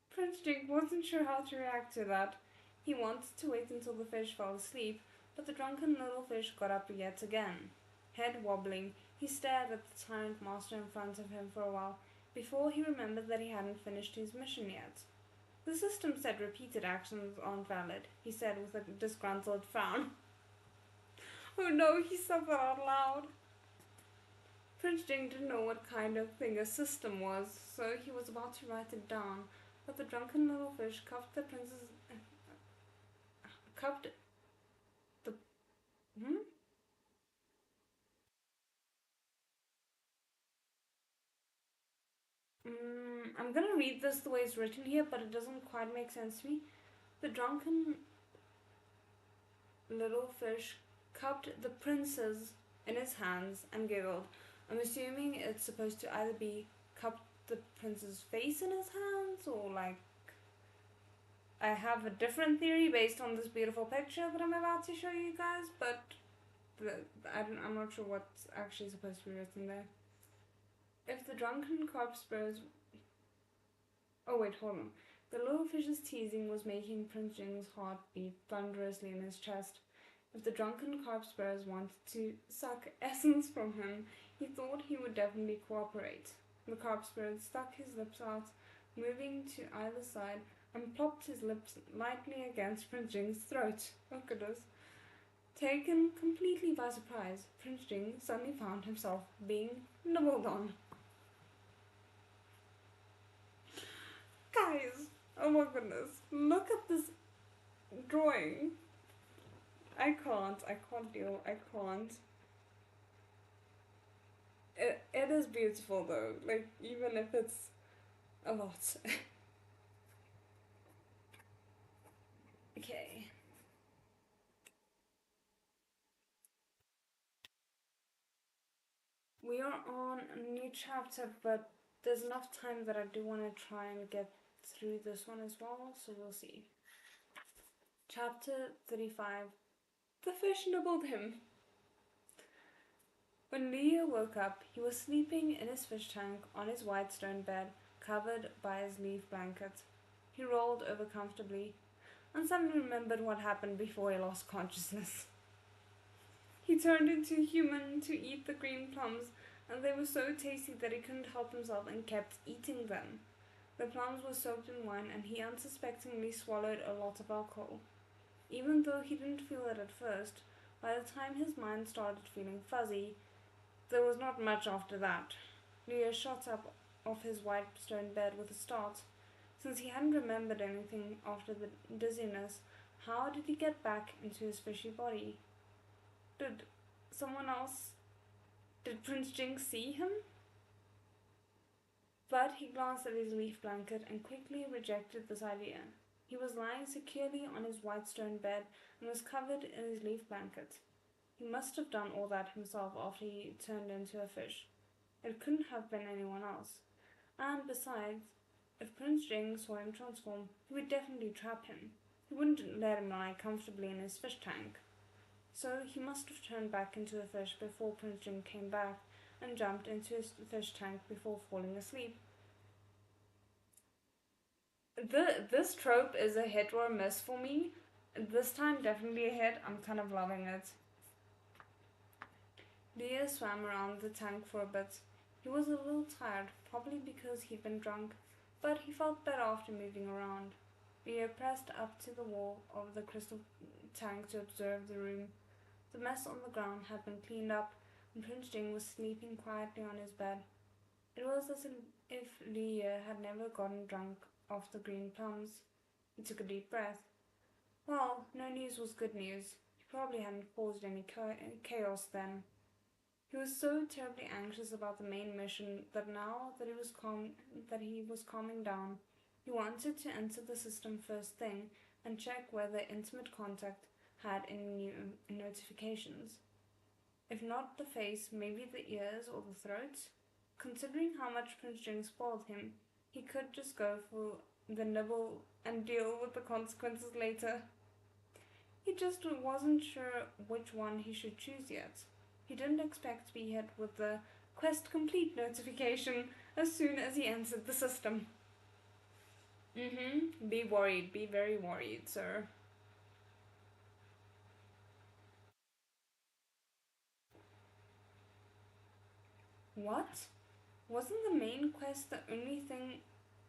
Prince Jing wasn't sure how to react to that. He wanted to wait until the fish fell asleep, but the drunken little fish got up yet again. Head wobbling, he stared at the Tyrant master in front of him for a while before he remembered that he hadn't finished his mission yet. "The system said repeated actions aren't valid," he said with a disgruntled frown. Oh no, he said that out loud. Prince Jing didn't know what kind of thing a system was, so he was about to write it down, but the drunken little fish cuffed the prince's cupped the hmm? I'm gonna read this the way it's written here, but it doesn't quite make sense to me. The drunken little fish cupped the prince's in his hands and giggled. I'm assuming it's supposed to either be cupped the prince's face in his hands, or like, I have a different theory based on this beautiful picture that I'm about to show you guys, but I'm not sure what's actually supposed to be written there. If the drunken corpse oh wait, hold on. The little fish's teasing was making Prince Jing's heart beat thunderously in his chest. If the drunken carp sparrows wanted to suck essence from him, he thought he would definitely cooperate. The carp sparrow stuck his lips out, moving to either side, and plopped his lips lightly against Prince Jing's throat. Oh goodness. Taken completely by surprise, Prince Jing suddenly found himself being nibbled on. Guys, oh my goodness, look at this drawing. I can't deal, I can't. It is beautiful though, like, even if it's a lot. Okay. We are on a new chapter, but there's enough time that I do want to try and get through this one as well, so we'll see. Chapter 35. The fish nibbled him. When Leo woke up, he was sleeping in his fish tank on his white stone bed, covered by his leaf blanket. He rolled over comfortably, and suddenly remembered what happened before he lost consciousness. He turned into a human to eat the green plums, and they were so tasty that he couldn't help himself and kept eating them. The plums were soaked in wine, and he unsuspectingly swallowed a lot of alcohol. Even though he didn't feel it at first, by the time his mind started feeling fuzzy, there was not much after that. Leo shot up off his white stone bed with a start. Since he hadn't remembered anything after the dizziness, how did he get back into his fishy body? Did someone else... Did Prince Jing see him? But he glanced at his leaf blanket and quickly rejected this idea. He was lying securely on his white stone bed and was covered in his leaf blanket. He must have done all that himself after he turned into a fish. It couldn't have been anyone else. And besides, if Prince Jing saw him transform, he would definitely trap him. He wouldn't let him lie comfortably in his fish tank. So he must have turned back into a fish before Prince Jing came back and jumped into his fish tank before falling asleep. This trope is a hit or a miss for me. This time definitely a hit. I'm kind of loving it. Leo swam around the tank for a bit. He was a little tired, probably because he'd been drunk, but he felt better after moving around. Leo pressed up to the wall of the crystal tank to observe the room. The mess on the ground had been cleaned up, and Prince Jing was sleeping quietly on his bed. It was as if Li Ye had never gotten drunk off the green plums. He took a deep breath. Well, no news was good news. He probably hadn't caused any chaos then. He was so terribly anxious about the main mission that now that he was calming down, he wanted to enter the system first thing and check whether intimate contact had any new notifications. If not the face, maybe the ears or the throat. Considering how much Prince Jing spoiled him, he could just go for the nibble and deal with the consequences later. He just wasn't sure which one he should choose yet. He didn't expect to be hit with the quest complete notification as soon as he entered the system. Be worried, be very worried, sir. What? Wasn't the main quest the only thing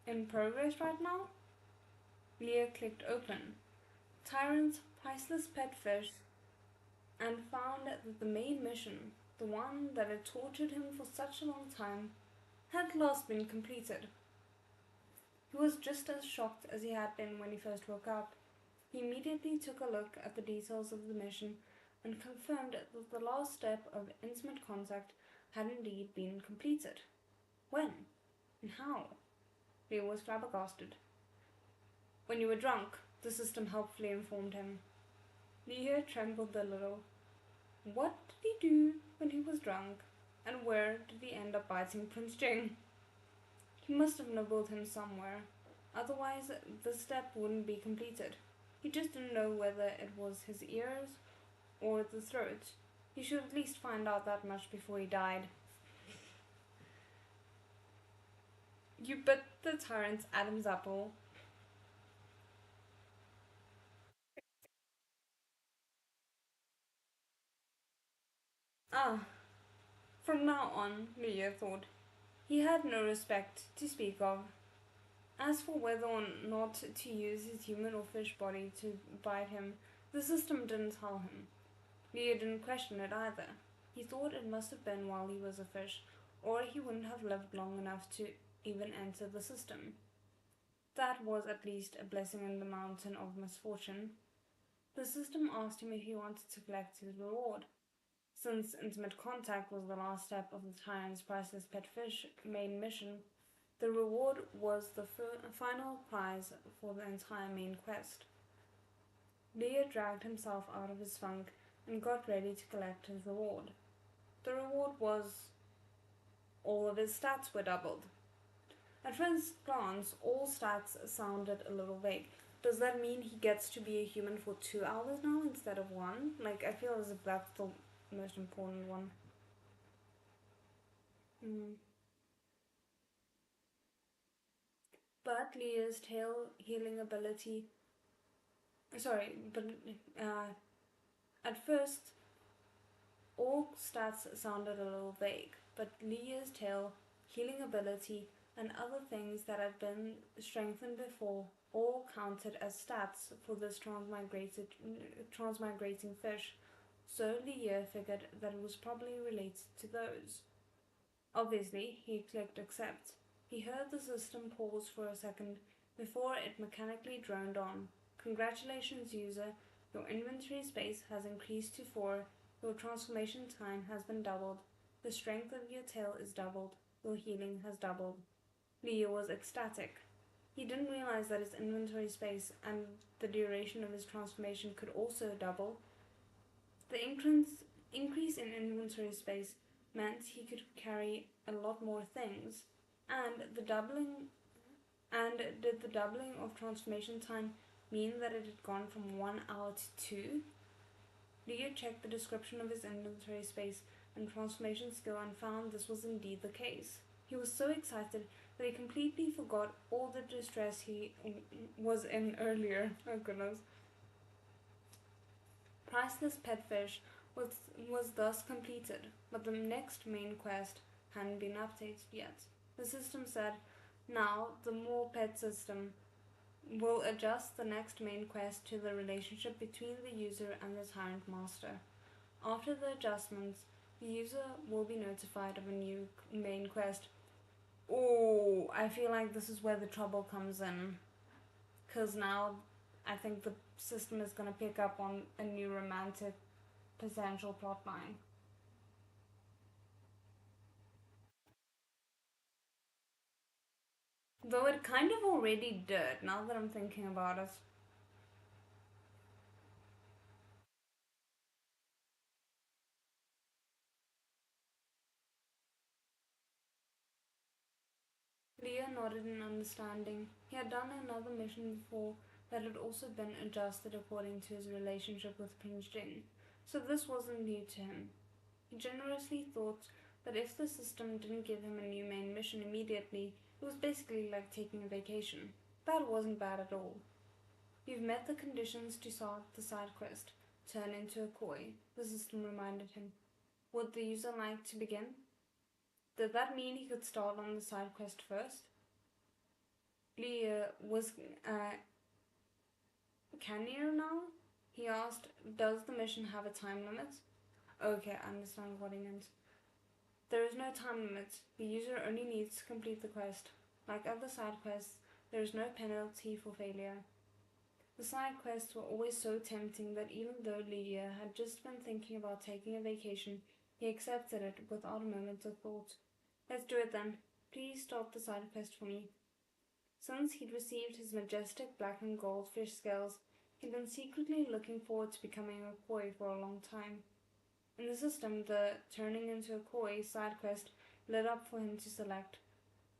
in progress right now? Leah clicked open Tyrant's priceless pet fish and found that the main mission, the one that had tortured him for such a long time, had at last been completed. He was just as shocked as he had been when he first woke up. He immediately took a look at the details of the mission and confirmed that the last step of intimate contact had indeed been completed. When? And how? Leo was flabbergasted. When you were drunk, the system helpfully informed him. Leo trembled a little. What did he do when he was drunk, and where did he end up biting Prince Jing? He must have nibbled him somewhere, otherwise the step wouldn't be completed. He just didn't know whether it was his ears or the throat. He should at least find out that much before he died. You bit the tyrant's Adam's apple. Ah, from now on, Leo thought, he had no respect to speak of. As for whether or not to use his human or fish body to bite him, the system didn't tell him. Leo didn't question it either. He thought it must have been while he was a fish, or he wouldn't have lived long enough to even enter the system. That was at least a blessing in the mountain of misfortune. The system asked him if he wanted to collect his reward. Since intimate contact was the last step of the Tyrant's priceless pet fish main mission, the reward was the final prize for the entire main quest. Leo dragged himself out of his funk and got ready to collect his reward. The reward was all of his stats were doubled. At first glance, all stats sounded a little vague. Does that mean he gets to be a human for 2 hours now instead of 1? I feel as if that's the most important one. But Leah's tail healing ability. Sorry, but at first, all stats sounded a little vague, but Leah's tail healing ability and other things that had been strengthened before all counted as stats for this transmigrating fish, so Leah figured that it was probably related to those. Obviously, he clicked accept. He heard the system pause for a second before it mechanically droned on. Congratulations, user. Your inventory space has increased to 4. Your transformation time has been doubled. The strength of your tail is doubled. Your healing has doubled. Leo was ecstatic. He didn't realize that his inventory space and the duration of his transformation could also double. The increase in inventory space meant he could carry a lot more things, and did the doubling of transformation time mean that it had gone from 1 hour to 2? Leo checked the description of his inventory space and transformation skill and found this was indeed the case. He was so excited that he completely forgot all the distress he was in earlier. Oh goodness. Priceless Pet Fish was thus completed, but the next main quest hadn't been updated yet. The system said, now the more pet system will adjust the next main quest to the relationship between the user and the Tyrant Master. After the adjustments, The user will be notified of a new main quest. Oh, I feel like this is where the trouble comes in. Because now I think the system is going to pick up on a new romantic potential plotline. Though it kind of already did, now that I'm thinking about it. Leah nodded in understanding. He had done another mission before that had also been adjusted according to his relationship with Prince Jing, so this wasn't new to him. He generously thought that if the system didn't give him a new main mission immediately, it was basically like taking a vacation. That wasn't bad at all. You've met the conditions to start the side quest. Turn into a koi, the system reminded him. Would the user like to begin? Did that mean he could start on the side quest first? Leah was cannier now? He asked, does the mission have a time limit? Okay, I understand what he meant. There is no time limit. The user only needs to complete the quest. Like other side quests, there is no penalty for failure. The side quests were always so tempting that even though Leah had just been thinking about taking a vacation, he accepted it without a moment of thought. Let's do it then. Please start the side quest for me. Since he'd received his majestic black and gold fish scales, he'd been secretly looking forward to becoming a koi for a long time. In the system, the turning into a koi side quest lit up for him to select.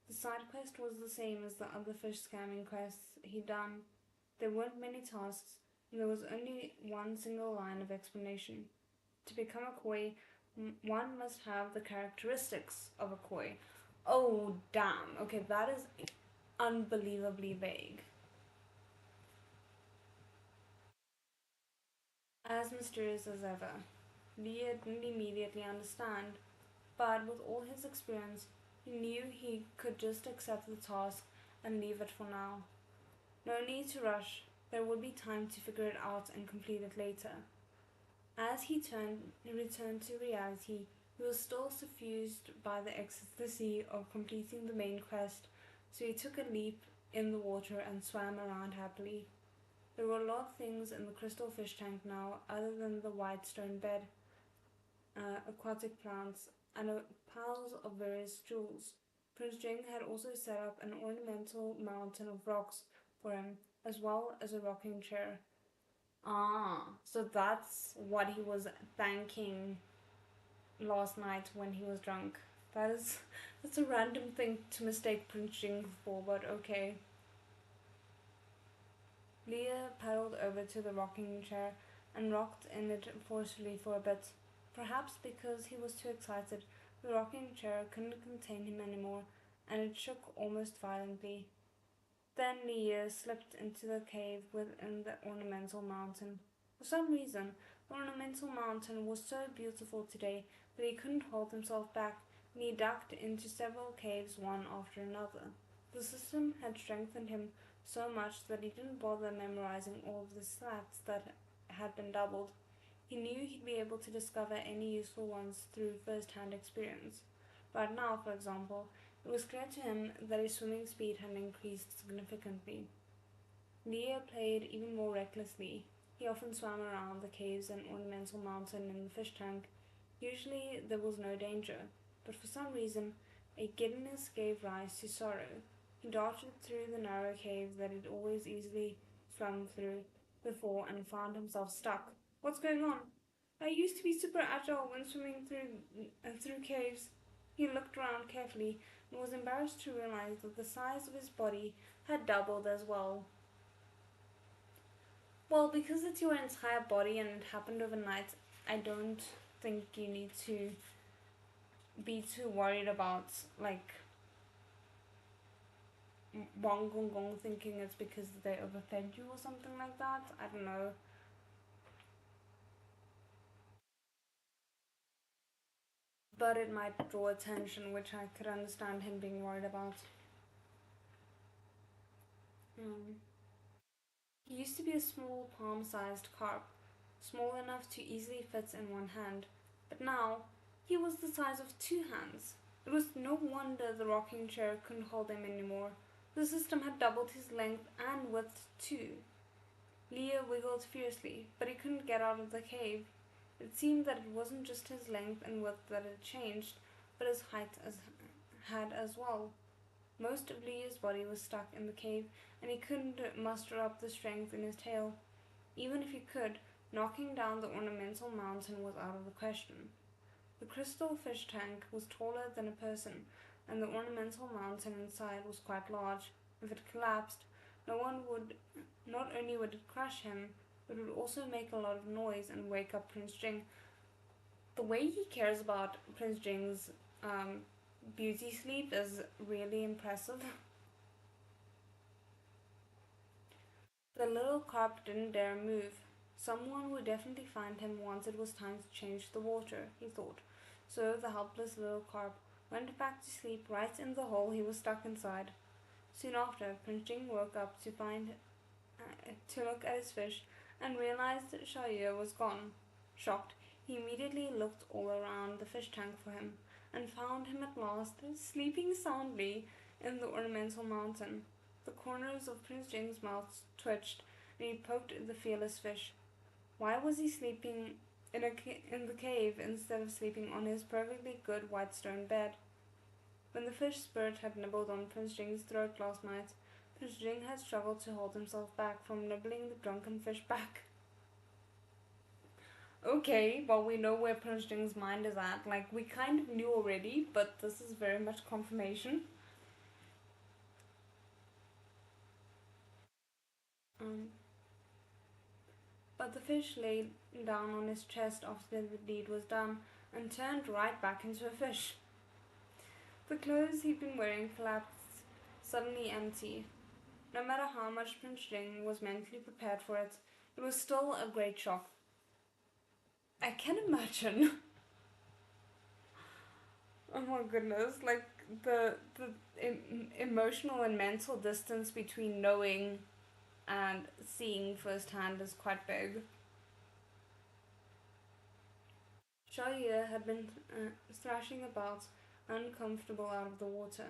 The side quest was the same as the other fish scamming quests he'd done. There weren't many tasks, and there was only one single line of explanation. To become a koi, one must have the characteristics of a koi. Oh, damn. Okay, that is unbelievably vague. As mysterious as ever. Leah didn't immediately understand, but with all his experience, he knew he could just accept the task and leave it for now. No need to rush. There would be time to figure it out and complete it later. As he returned to reality, he was still suffused by the ecstasy of completing the main quest, so he took a leap in the water and swam around happily. There were a lot of things in the crystal fish tank now other than the white stone bed, aquatic plants, and piles of various jewels. Prince Jing had also set up an ornamental mountain of rocks for him, as well as a rocking chair. Ah, so that's what he was thanking last night when he was drunk. That's a random thing to mistake Prince Jing for, but okay. Leah paddled over to the rocking chair and rocked in it forcefully for a bit. Perhaps because he was too excited, the rocking chair couldn't contain him anymore, and it shook almost violently. Then Leah slipped into the cave within the ornamental mountain. For some reason, the ornamental mountain was so beautiful today that he couldn't hold himself back, and he ducked into several caves one after another. The system had strengthened him so much that he didn't bother memorizing all of the stats that had been doubled. He knew he'd be able to discover any useful ones through first-hand experience. Right now, for example, it was clear to him that his swimming speed had increased significantly. Leo played even more recklessly. He often swam around the caves and ornamental mountain in the fish tank. Usually there was no danger, but for some reason a giddiness gave rise to sorrow. He darted through the narrow cave that he'd always easily swum through before and found himself stuck. What's going on? I used to be super agile when swimming through caves. He looked around carefully and was embarrassed to realize that the size of his body had doubled as well. Well, because it's your entire body and it happened overnight, I don't think you need to be too worried about like Wong Gong Gong thinking it's because they overfed you or something like that. I don't know. But it might draw attention, which I could understand him being worried about. Hmm. He used to be a small palm sized carp, small enough to easily fit in one hand, but now He was the size of 2 hands. It was no wonder the rocking chair couldn't hold him anymore. The system had doubled his length and width too. Leo wiggled fiercely, but he couldn't get out of the cave. It seemed that it wasn't just his length and width that had changed, but his height had as well. Most of Leo's body was stuck in the cave, and he couldn't muster up the strength in his tail. Even if he could, knocking down the ornamental mountain was out of the question. The crystal fish tank was taller than a person, and the ornamental mountain inside was quite large. If it collapsed, not only would it crush him, but would also make a lot of noise and wake up Prince Jing. The way he cares about Prince Jing's beauty sleep is really impressive. The little carp didn't dare move. Someone would definitely find him once it was time to change the water, he thought. So the helpless little carp went back to sleep right in the hole he was stuck inside. Soon after, Prince Jing woke up to look at his fish and realized that Xiaoyu was gone. Shocked, he immediately looked all around the fish tank for him and found him at last sleeping soundly in the ornamental mountain. The corners of Prince Jing's mouth twitched and he poked the fearless fish. Why was he sleeping in the cave instead of sleeping on his perfectly good white stone bed? When the fish spirit had nibbled on Prince Jing's throat last night, Prince Jing had struggled to hold himself back from nibbling the drunken fish back. Okay, well, we know where Prince Jing's mind is at. Like, we kind of knew already, but this is very much confirmation. But the fish lay down on his chest after the deed was done and turned right back into a fish. The clothes he'd been wearing collapsed, suddenly empty. No matter how much Prince Jing was mentally prepared for it, it was still a great shock. I can imagine. Oh my goodness, like the emotional and mental distance between knowing and seeing firsthand is quite big. Xiaoyu had been thrashing about, uncomfortable out of the water.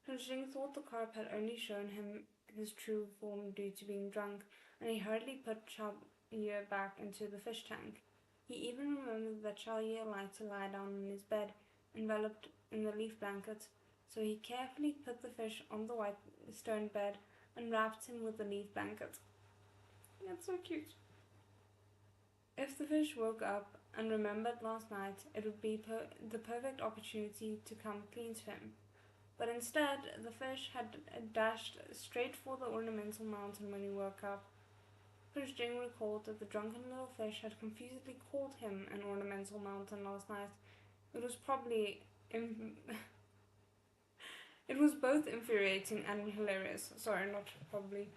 Prince Jing thought the carp had only shown him his true form due to being drunk, and he hurriedly put Xiaoyu back into the fish tank. He even remembered that Xiaoyu liked to lie down on his bed, enveloped in the leaf blanket, so he carefully put the fish on the white stone bed and wrapped him with the leaf blanket. That's so cute. If the fish woke up and remembered last night, it would be the perfect opportunity to come clean to him. But instead, the fish had dashed straight for the ornamental mountain when he woke up. Prince Jing recalled that the drunken little fish had confusedly called him an ornamental mountain last night. It was probably it was both infuriating and hilarious. Sorry, not probably.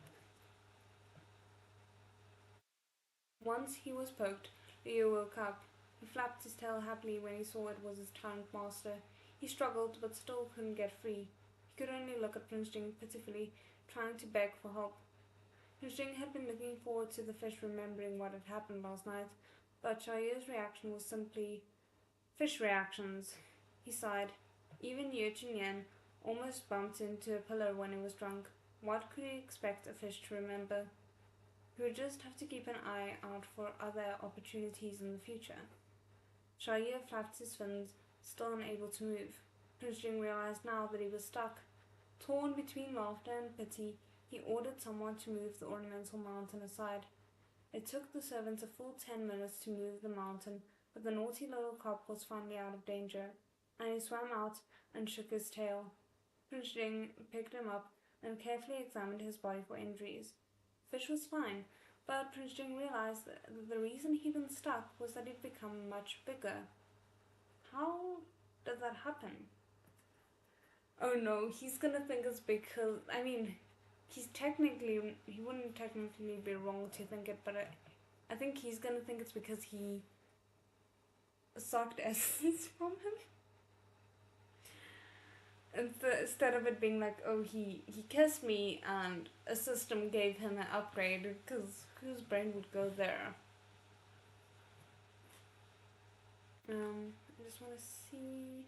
Once he was poked, Leo woke up. He flapped his tail happily when he saw it was his Tyrant master. He struggled, but still couldn't get free. He could only look at Prince Jing pitifully, trying to beg for help. Prince Jing had been looking forward to the fish remembering what had happened last night, but Xiaoyu's reaction was simply fish reactions. He sighed. Even Ying Yan almost bumped into a pillar when he was drunk. What could he expect a fish to remember? He would just have to keep an eye out for other opportunities in the future. Xiaoyu flapped his fins, still unable to move. Prince Jing realized now that he was stuck. Torn between laughter and pity, he ordered someone to move the ornamental mountain aside. It took the servants a full 10 minutes to move the mountain, but the naughty little carp was finally out of danger, and he swam out and shook his tail. Prince Jing picked him up and carefully examined his body for injuries. Fish was fine, but Prince Jing realized that the reason he'd been stuck was that he'd become much bigger. How did that happen? Oh no, he's gonna think it's because, he wouldn't technically be wrong to think it, but I think he's gonna think it's because he sucked essence from him. Instead of it being like, oh, he kissed me and a system gave him an upgrade, because whose brain would go there? I just want to see.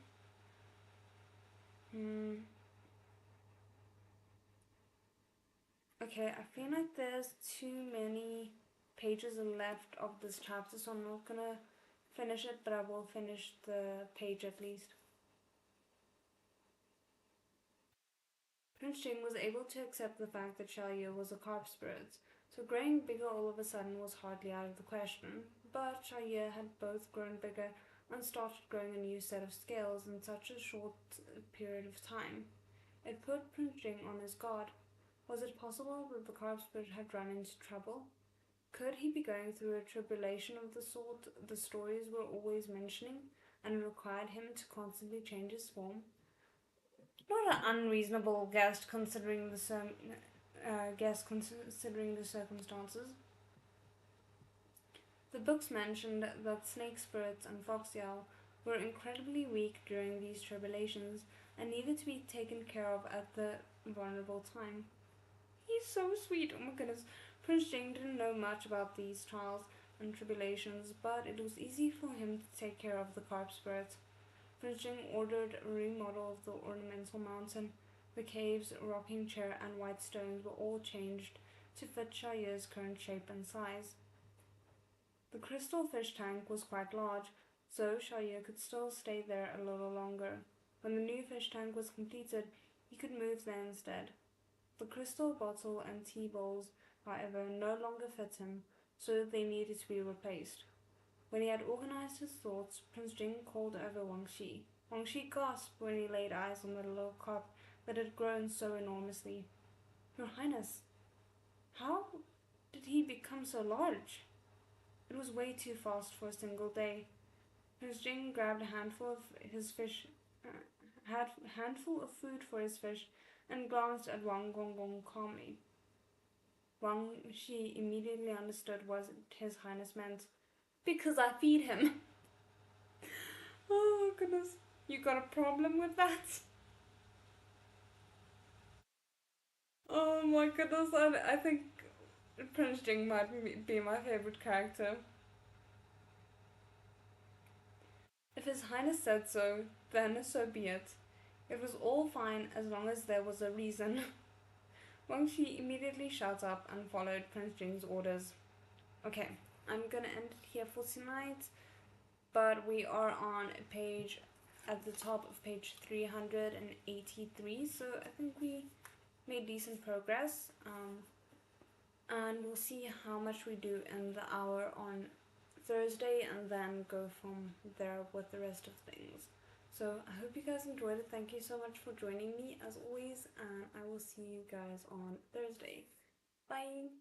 Okay, I feel like there's too many pages left of this chapter, so I'm not gonna finish it, but I will finish the page at least. Prince Jing was able to accept the fact that Xiaoyu was a carp spirit, so growing bigger all of a sudden was hardly out of the question, but Xiaoyu had both grown bigger and started growing a new set of scales in such a short period of time. It put Prince Jing on his guard. Was it possible that the carp spirit had run into trouble? Could he be going through a tribulation of the sort the stories were always mentioning, and required him to constantly change his form? Not an unreasonable guess considering the circumstances. The books mentioned that snake spirits and foxyao were incredibly weak during these tribulations and needed to be taken care of at the vulnerable time. He's so sweet, oh my goodness. Prince Jing didn't know much about these trials and tribulations, but it was easy for him to take care of the carp spirits. Prince Jing ordered a remodel of the ornamental mountain. The caves, rocking chair, and white stones were all changed to fit Xiaoyu's current shape and size. The crystal fish tank was quite large, so Xiaoyu could still stay there a little longer. When the new fish tank was completed, he could move there instead. The crystal bottle and tea bowls, however, no longer fit him, so they needed to be replaced. When he had organized his thoughts, Prince Jing called over Wang Shi. Wang Shi gasped when he laid eyes on the little carp that had grown so enormously. Your Highness, how did he become so large? It was way too fast for a single day. Prince Jing grabbed a handful of his fish, had handful of food for his fish, and glanced at Wang Gonggong calmly. Wang Shi immediately understood what His Highness meant. Because I feed him. Oh goodness, you got a problem with that? Oh my goodness, I think Prince Jing might be my favorite character. If His Highness said so, then so be it. It was all fine as long as there was a reason. Wang Shi immediately shut up and followed Prince Jing's orders. Okay, I'm gonna end it here for tonight, but we are on page, at the top of page 383, so I think we made decent progress, and we'll see how much we do in the hour on Thursday and then go from there with the rest of things. So I hope you guys enjoyed it. Thank you so much for joining me as always, and I will see you guys on Thursday. Bye!